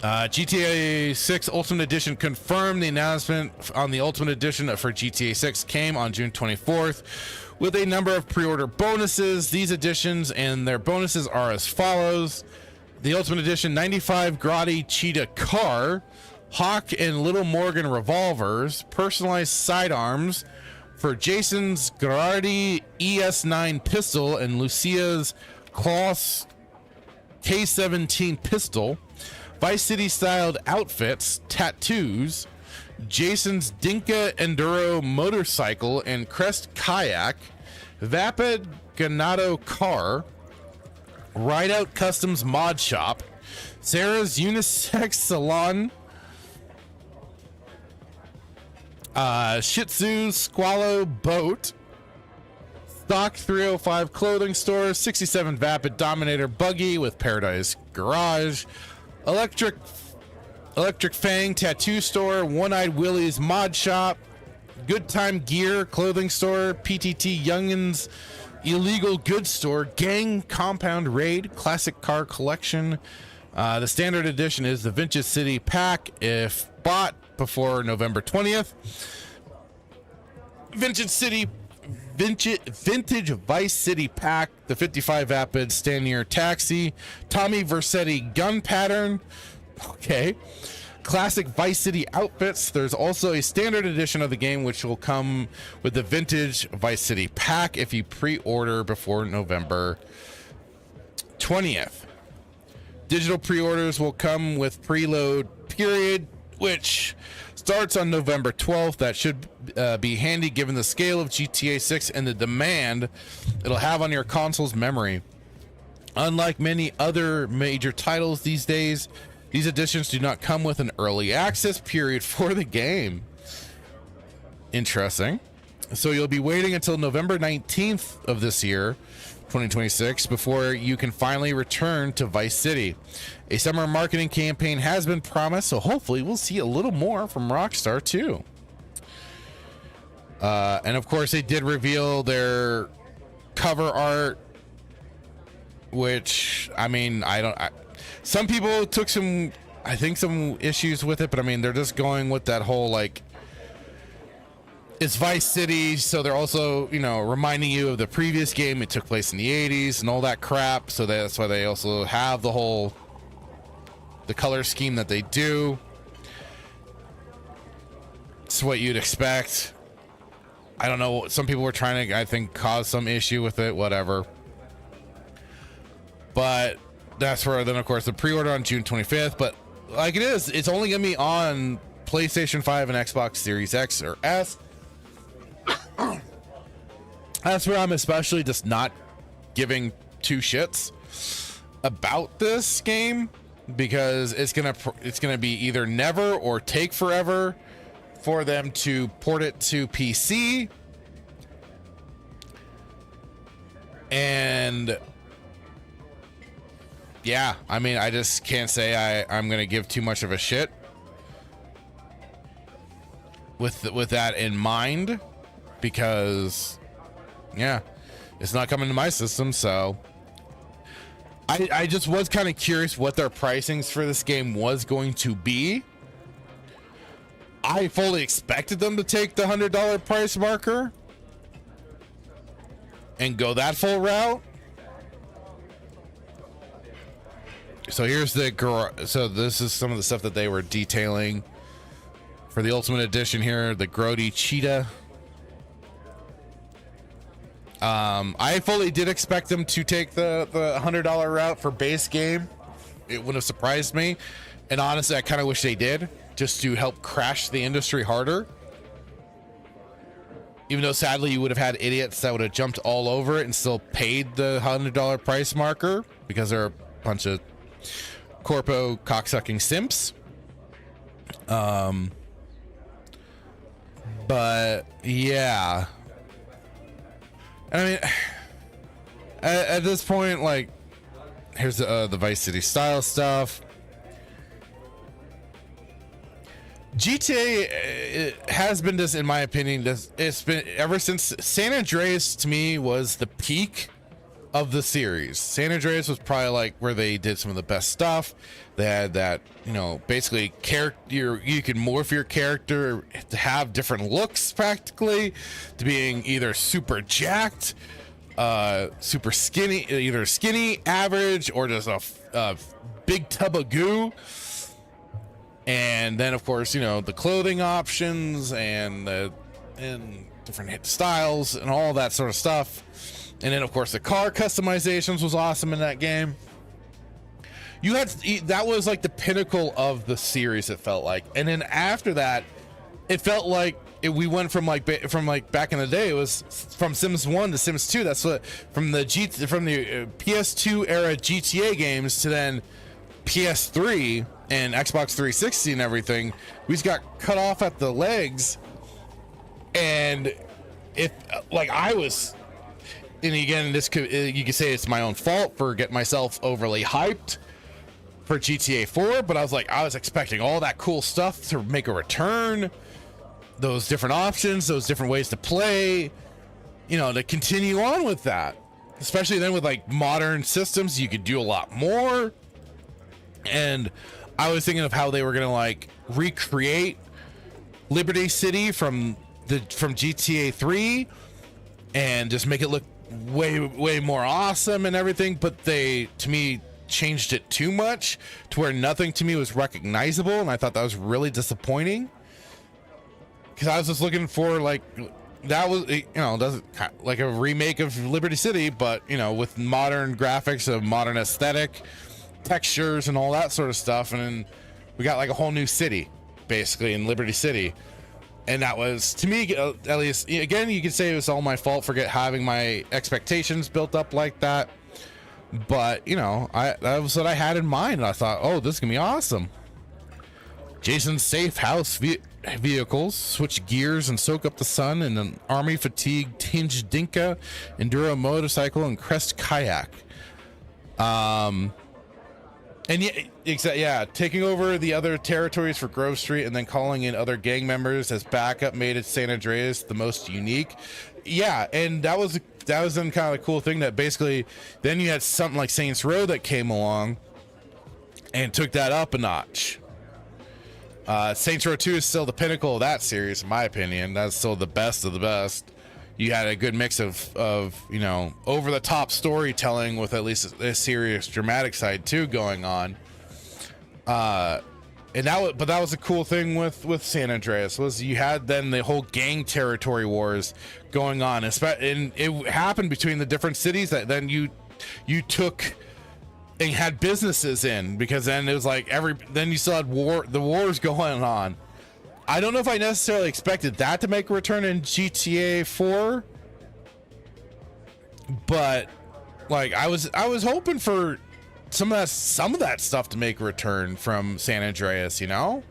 GTA 6 Ultimate Edition confirmed. The announcement on the Ultimate Edition for GTA 6 came on June 24th with a number of pre-order bonuses. These editions and their bonuses are as follows: the Ultimate Edition 95 Grotti Cheetah car, Hawk and Little Morgan revolvers, personalized sidearms for Jason's Grotti ES9 pistol and Lucia's Klaus K17 pistol, Vice City styled outfits, tattoos, Jason's Dinka Enduro motorcycle and Crest kayak, Vapid Ganado car, Rideout Customs mod shop, Sarah's unisex salon, Shih Tzu Squallow Boat, Stock 305 Clothing Store, 67 Vapid Dominator Buggy with Paradise Garage, Electric Fang Tattoo Store, One-Eyed Willie's Mod Shop, Good Time Gear Clothing Store, PTT Youngins Illegal Goods Store, Gang Compound Raid, Classic Car Collection. The standard edition is the Vintage City Pack if bought before November 20th. Vintage Vice City Pack, the 55 Vapid Stanier Taxi, Tommy Vercetti Gun Pattern. Okay. Classic Vice City outfits. There's also a standard edition of the game which will come with the Vintage Vice City Pack if you pre-order before November 20th. Digital pre-orders will come with preload period, which starts on November 12th. That should be handy given the scale of GTA 6 and the demand it'll have on your console's memory. Unlike many other major titles these days, these editions do not come with an early access period for the game. Interesting. So you'll be waiting until November 19th of this year, 2026, before you can finally return to Vice City. A summer marketing campaign has been promised, so hopefully we'll see a little more from Rockstar too. And of course, they did reveal their cover art, which, I mean, some people took some issues with it, but I mean, they're just going with that whole, like, it's Vice City, so they're also, reminding you of the previous game. It took place in the 80s and all that crap, so that's why they also have the color scheme that they do. It's what you'd expect. I don't know, some people were trying to, I think, cause some issue with it, whatever. But that's where, then, of course, the pre-order on June 25th, but like it's only gonna be on PlayStation 5 and Xbox Series X or S. That's where I'm especially just not giving two shits about this game, because it's gonna be either never or take forever for them to port it to PC. And yeah, I mean, I just can't say I'm gonna give too much of a shit with that in mind, because yeah, it's not coming to my system. So I just was kind of curious what their pricings for this game was going to be. I fully expected them to take the $100 price marker and go that full route. So here's so this is some of the stuff that they were detailing for the Ultimate Edition here. The Grody Cheetah. I fully did expect them to take the $100 route for base game. It wouldn't have surprised me. And honestly, I kind of wish they did, just to help crash the industry harder. Even though sadly you would have had idiots that would have jumped all over it and still paid the $100 price marker, because they're a bunch of corpo cocksucking simps. But yeah, I mean, at this point, like, here's the Vice City style stuff. GTA has been this, in my opinion, it's been ever since San Andreas, to me, was the peak of the series. San Andreas was probably like where they did some of the best stuff. They had that, basically you can morph your character to have different looks, practically, to being either super jacked, super skinny, either skinny, average, or just a big tub of goo. And then, of course, the clothing options and different styles and all that sort of stuff. And then, of course, the car customizations was awesome in that game. That was like the pinnacle of the series, it felt like. And then after that, it felt like we went from back in the day. It was from Sims 1 to Sims 2. That's what from the PS2 era GTA games to then PS3 and Xbox 360 and everything. We just got cut off at the legs And if like I was, and again, this could, you could say it's my own fault for getting myself overly hyped for GTA 4, but I was expecting all that cool stuff to make a return, those different options, those different ways to play, you know, to continue on with that. Especially then with like modern systems, you could do a lot more. And I was thinking of how they were gonna like recreate Liberty City from GTA 3 and just make it look way more awesome and everything, but they, to me, changed it too much to where nothing to me was recognizable, and I thought that was really disappointing, because I was just looking for like, that was, you know, doesn't like a remake of Liberty City, but you know, with modern graphics, a modern aesthetic, textures and all that sort of stuff, and then we got like a whole new city basically in Liberty City. And that was, to me, at least, again, you could say it was all my fault for having my expectations built up like that. But, you know, that was what I had in mind. And I thought, oh, this is going to be awesome. Jason's safe house vehicles switch gears and soak up the sun in an army fatigued Hinge Dinka Enduro motorcycle and Crest kayak. And yeah, taking over the other territories for Grove Street and then calling in other gang members as backup made it San Andreas the most unique. Yeah, and that was then kind of a cool thing that basically then you had something like Saints Row that came along and took that up a notch. Saints Row 2 is still the pinnacle of that series, in my opinion. That's still the best of the best. You had a good mix of you know, over the top storytelling with at least a serious dramatic side too going on. But that was a cool thing with San Andreas, was you had then the whole gang territory wars going on, and it happened between the different cities that then you took and had businesses in, because then it was like then you still had the wars going on. I don't know if I necessarily expected that to make a return in GTA 4, but like I was hoping for some of that stuff to make a return from San Andreas, you know?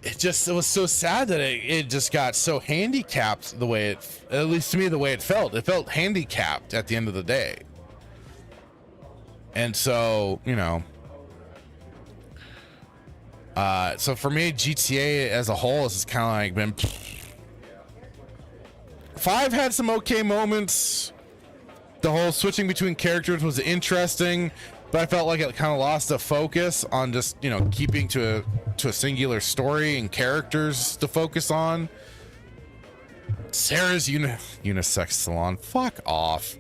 It was so sad that it just got so handicapped the way at least to me, the way it felt. It felt handicapped at the end of the day. And so, you know, so for me, GTA as a whole has kind of like been. 5 had some okay moments. The whole switching between characters was interesting, but I felt like it kind of lost the focus on just, you know, keeping to a singular story and characters to focus on. Sarah's unisex salon. Fuck off.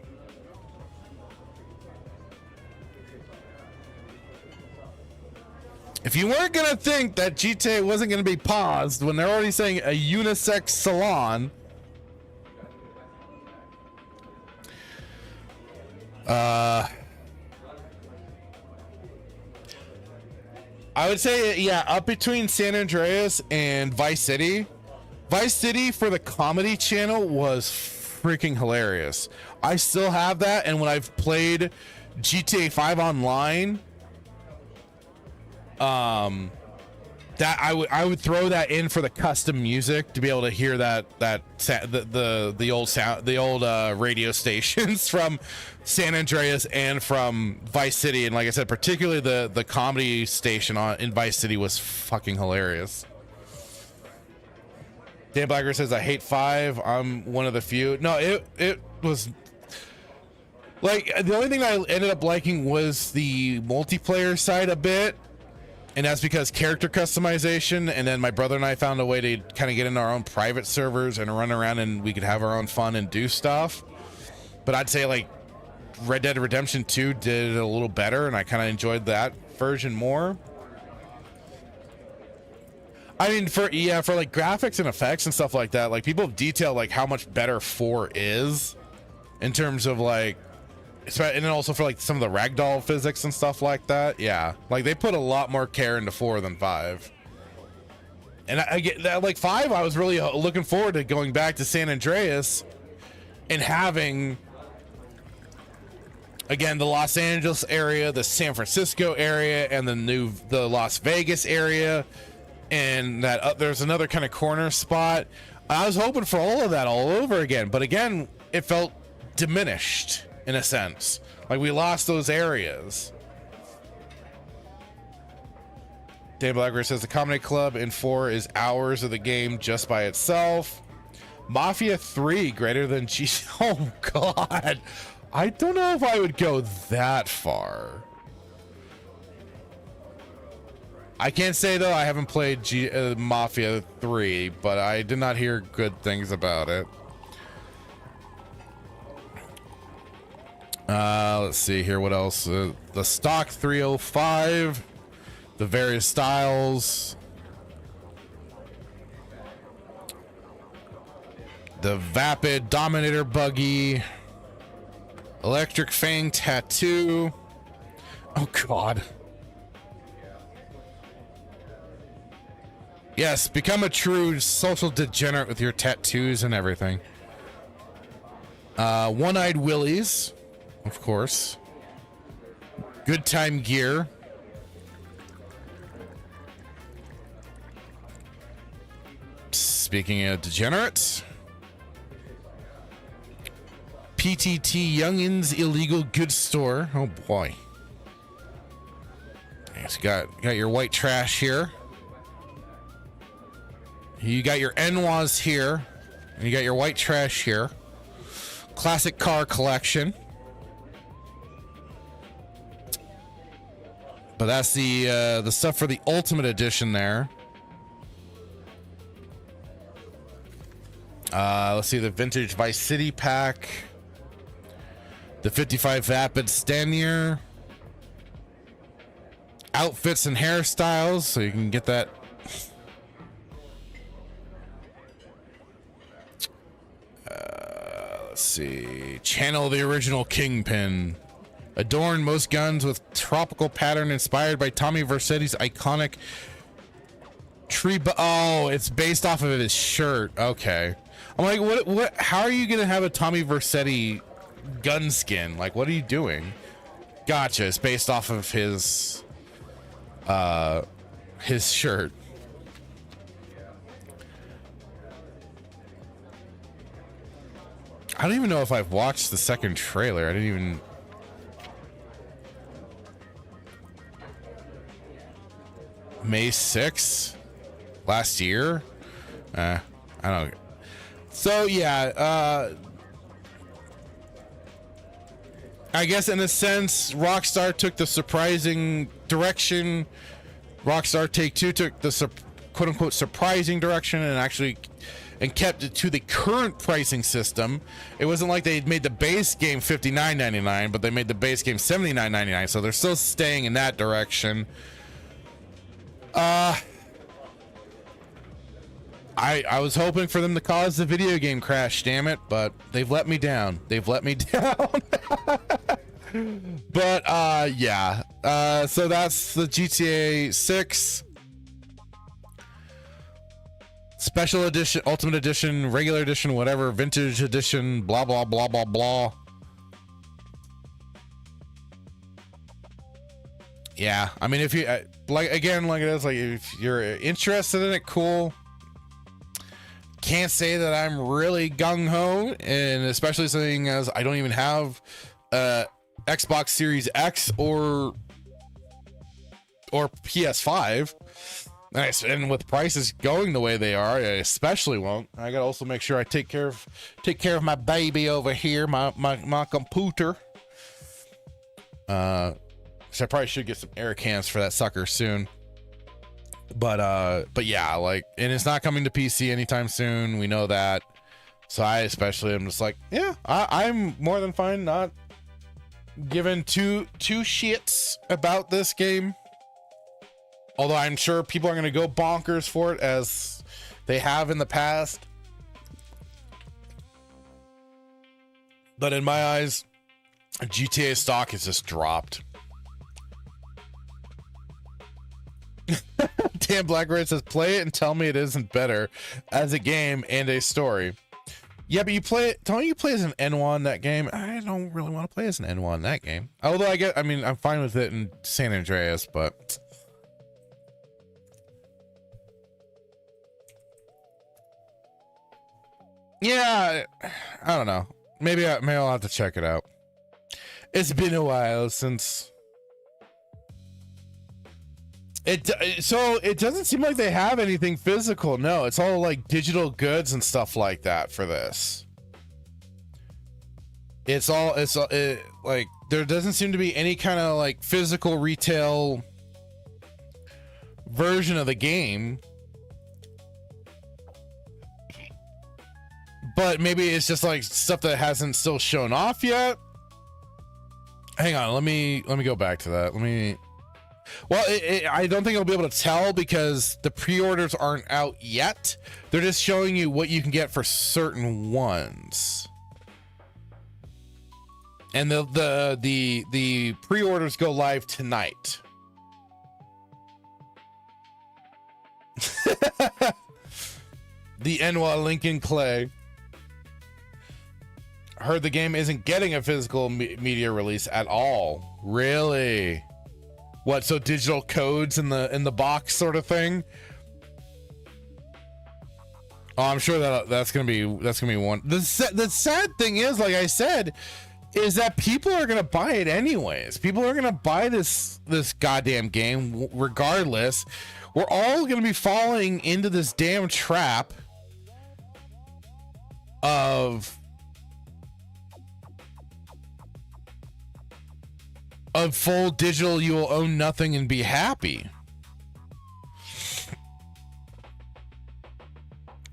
If you weren't gonna think that GTA wasn't gonna be paused when they're already saying a unisex salon, I would say, yeah, up between San Andreas and Vice City. Vice City for the comedy channel was freaking hilarious. I still have that, and when I've played GTA 5 online, that I would throw that in for the custom music to be able to hear the old radio stations from San Andreas and from Vice City. And like I said, particularly the comedy station in Vice City was fucking hilarious. Dan Blacker says, I hate 5. I'm one of the few. No, it was like, the only thing I ended up liking was the multiplayer side a bit. And that's because character customization, and then my brother and I found a way to kind of get in our own private servers and run around, and we could have our own fun and do stuff. But I'd say like Red Dead Redemption 2 did it a little better, and I kind of enjoyed that version more. I mean, for like graphics and effects and stuff like that, like people detail like how much better 4 is in terms of like, and then also for like some of the ragdoll physics and stuff like that. Yeah, like they put a lot more care into 4 than 5. And I get that, like 5, I was really looking forward to going back to San Andreas and having, again, the Los Angeles area, the San Francisco area, and the Las Vegas area, and that there's another kind of corner spot. I was hoping for all of that all over again, but again, it felt diminished in a sense. Like we lost those areas. Dave Blackberry says the Comedy Club in 4 is hours of the game just by itself. Mafia 3 greater than G. Oh God, I don't know if I would go that far. I can't say though, I haven't played Mafia 3, but I did not hear good things about it. Let's see here, what else? The stock 305, the various styles, the Vapid Dominator buggy, Electric Fang tattoo. Oh God. Yes, become a true social degenerate with your tattoos and everything. One-eyed willies, of course. Good time gear. Speaking of degenerates, PTT Youngins Illegal Goods Store. Oh boy. Yes, got your white trash here. You got your Enwas here, and you got your white trash here. Classic car collection. But that's the stuff for the Ultimate Edition there. Let's see, the Vintage Vice City pack. The 55 Vapid Stanier. Outfits and hairstyles, so you can get that. Let's see. Channel the original Kingpin. Adorn most guns with tropical pattern inspired by Tommy Vercetti's iconic tree. Oh, it's based off of his shirt. Okay. I'm like, what? How are you gonna have a Tommy Vercetti gun skin? Like, what are you doing? Gotcha. It's based off of his shirt. I don't even know if I've watched the second trailer. I didn't even. May 6th last year. I don't. So yeah, I guess in a sense, Rockstar took the surprising direction. Rockstar Take-Two took the quote-unquote surprising direction and actually kept it to the current pricing system. It wasn't like they made the base game $59.99, but they made the base game $79.99, so they're still staying in that direction. I was hoping for them to cause the video game crash, damn it, but they've let me down. They've let me down. But yeah. So that's the GTA 6 Special Edition, Ultimate Edition, Regular Edition, whatever, Vintage Edition, blah blah blah blah blah. Yeah, I mean, if you like it is, like, if you're interested in it, cool. Can't say that I'm really gung-ho, and especially saying as I don't even have Xbox Series X or PS5, and with prices going the way they are, I especially won't. I gotta also make sure I take care of my baby over here, my computer. So I probably should get some air cans for that sucker soon. But yeah, like, and it's not coming to PC anytime soon. We know that. So I especially am just like, yeah, I'm more than fine not giving two shits about this game. Although I'm sure people are going to go bonkers for it as they have in the past. But in my eyes, GTA stock has just dropped. Dan Blackred says, play it and tell me it isn't better as a game and a story. Yeah, but you play it. Don't you play as an N1 in that game? I don't really want to play as an N1 in that game. Although I mean, I'm fine with it in San Andreas, but Yeah, I don't know. Maybe I'll have to check it out. It's been a while since it. So it doesn't seem like they have anything physical. No, it's all like digital goods and stuff like that for this. It's like there doesn't seem to be any kind of like physical retail version of the game. But maybe it's just like stuff that hasn't still shown off yet. Hang on, let me go back to that. Well, I don't think I'll be able to tell because the pre-orders aren't out yet. They're just showing you what you can get for certain ones. And the pre-orders go live tonight. The Enwa Lincoln Clay. Heard the game isn't getting a physical media release at all. Really? What? So digital codes in the box sort of thing? Oh, I'm sure that's gonna be one. The sad thing is, like I said, is that people are gonna buy it anyways. People are gonna buy this goddamn game regardless. We're all gonna be falling into this damn trap of full digital. You will own nothing and be happy.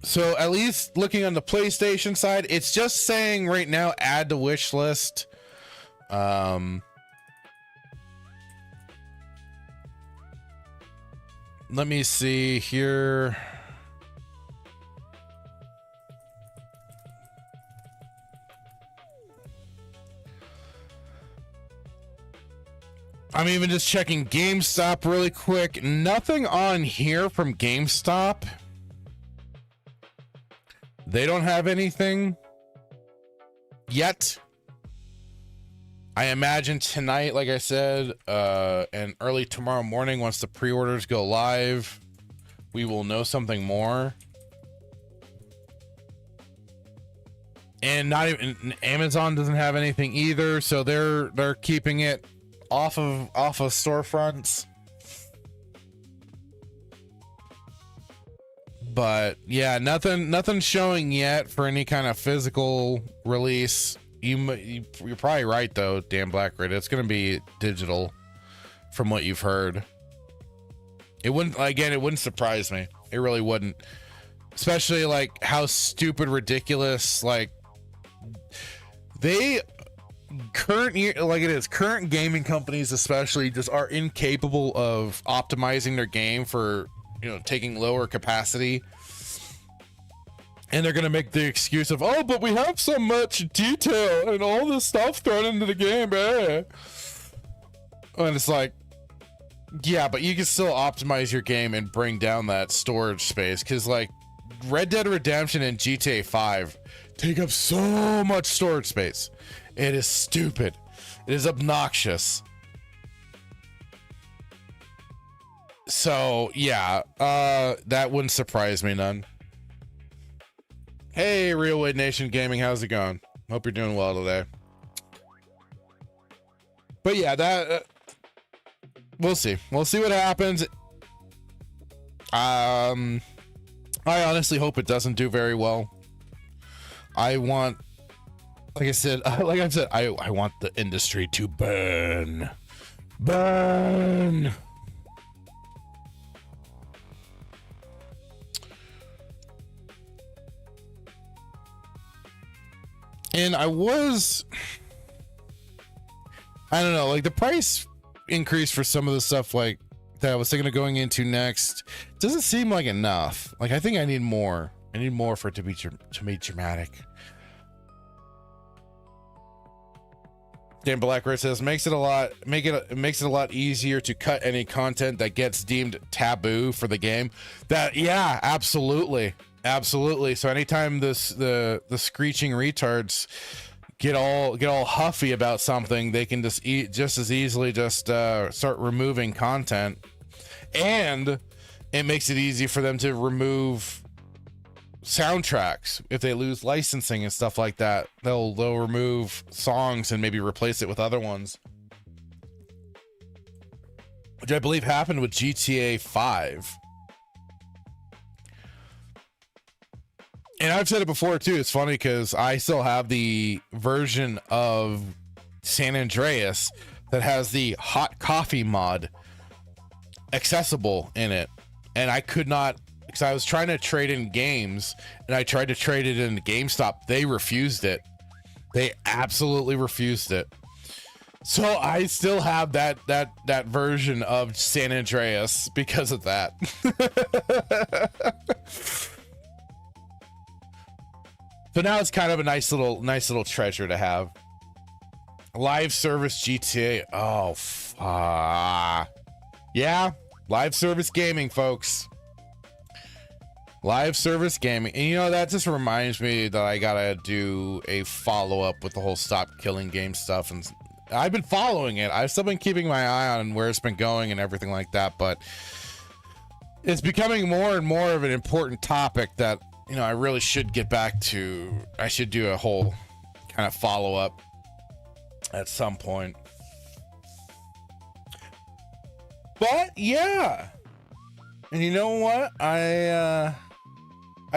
So at least looking on the PlayStation side, it's just saying right now add to wish list. Let me see here. I'm even just checking GameStop really quick. Nothing on here from GameStop. They don't have anything yet. I imagine tonight, like I said, and early tomorrow morning, once the pre-orders go live, we will know something more. And not even Amazon doesn't have anything either, so they're keeping it off of storefronts. But yeah, nothing showing yet for any kind of physical release. You're probably right though, Dan Blackred. It's gonna be digital, from what you've heard. It wouldn't surprise me. It really wouldn't, especially like how stupid, ridiculous, like current gaming companies especially just are incapable of optimizing their game for, taking lower capacity, and they're gonna make the excuse of, oh, but we have so much detail and all this stuff thrown into the game, and it's like, yeah, but you can still optimize your game and bring down that storage space, because like Red Dead Redemption and GTA 5 take up so much storage space. It is stupid. It is obnoxious. So yeah, that wouldn't surprise me none. Hey, Real Wade Nation Gaming, how's it going? Hope you're doing well today. But yeah, that we'll see. We'll see what happens. I honestly hope it doesn't do very well. I want, like I said, I want the industry to burn. And I don't know, like the price increase for some of the stuff like that I was thinking of going into next doesn't seem like enough. Like I think I need more. I need more for it to be dramatic. Dan Blackridge says makes it a lot easier to cut any content that gets deemed taboo for the game. That, yeah, absolutely. So anytime the screeching retards get all huffy about something, they can just as easily start removing content, and it makes it easy for them to remove soundtracks, if they lose licensing and stuff like that, they'll remove songs and maybe replace it with other ones, which I believe happened with GTA 5. And I've said it before too. It's funny because I still have the version of San Andreas that has the hot coffee mod accessible in it, and I could not, because I was trying to trade in games and I tried to trade it in GameStop. They refused it. They absolutely refused it. So I still have that version of San Andreas because of that. So now it's kind of a nice little treasure to have. Live service GTA. Oh, yeah, live service gaming, folks. Live service gaming. And you know, that just reminds me that I gotta do a follow-up with the whole stop killing game stuff. And I've been following it. I've still been keeping my eye on where it's been going and everything like that, but it's becoming more and more of an important topic that, you know, I really should get back to. I should do a whole kind of follow-up at some point. But yeah, and you know what? I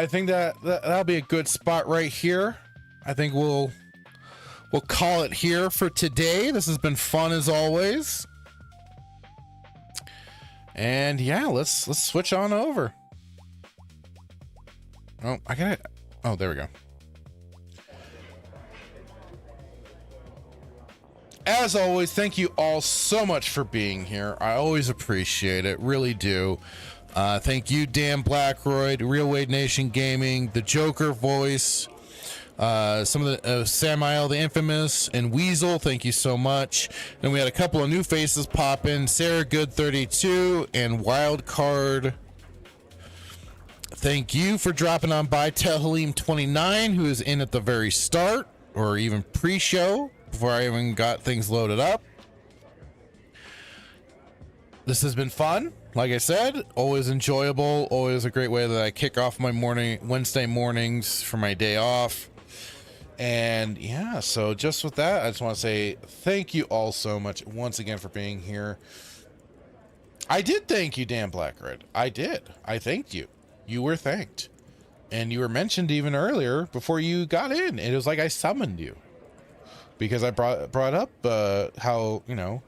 think that'll be a good spot right here. I think we'll call it here for today. This has been fun as always. And yeah, let's switch on over. Oh, oh, there we go. As always, thank you all so much for being here. I always appreciate it, really do. Thank you, Dan Blackroyd, Real Wade Nation Gaming, the Joker Voice, some of the Samael the Infamous, and Weasel. Thank you so much. And we had a couple of new faces pop in: Sarah Good 32 and Wildcard. Thank you for dropping on by. Tehaleem 29, who is in at the very start, or even pre-show, before I even got things loaded up. This has been fun. Like I said, always enjoyable, always a great way that I kick off my Wednesday mornings for my day off. And yeah, so just with that, I just want to say thank you all so much once again for being here. I did thank you, Dan Blackred. I did. I thanked you. You were thanked. And you were mentioned even earlier before you got in. It was like I summoned you. Because I brought up how, you know,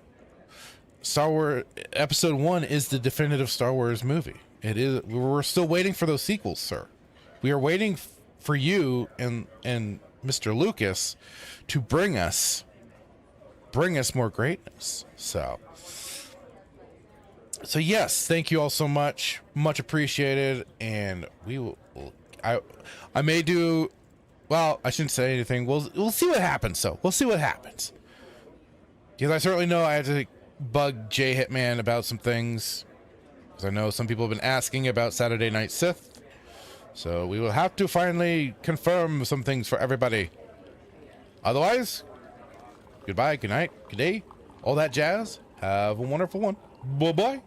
Star Wars Episode 1 is the definitive Star Wars movie. It is. We're still waiting for those sequels, sir. We are waiting for you and Mr. Lucas to bring us more greatness. So yes, thank you all so much. Much appreciated. And we will. I may do. Well, I shouldn't say anything. We'll see what happens. So we'll see what happens. Because I certainly know I have to bug Jay Hitman about some things. Because I know some people have been asking about Saturday Night Sith. So we will have to finally confirm some things for everybody. Otherwise, goodbye, good night, good day, all that jazz. Have a wonderful one. Bye-bye.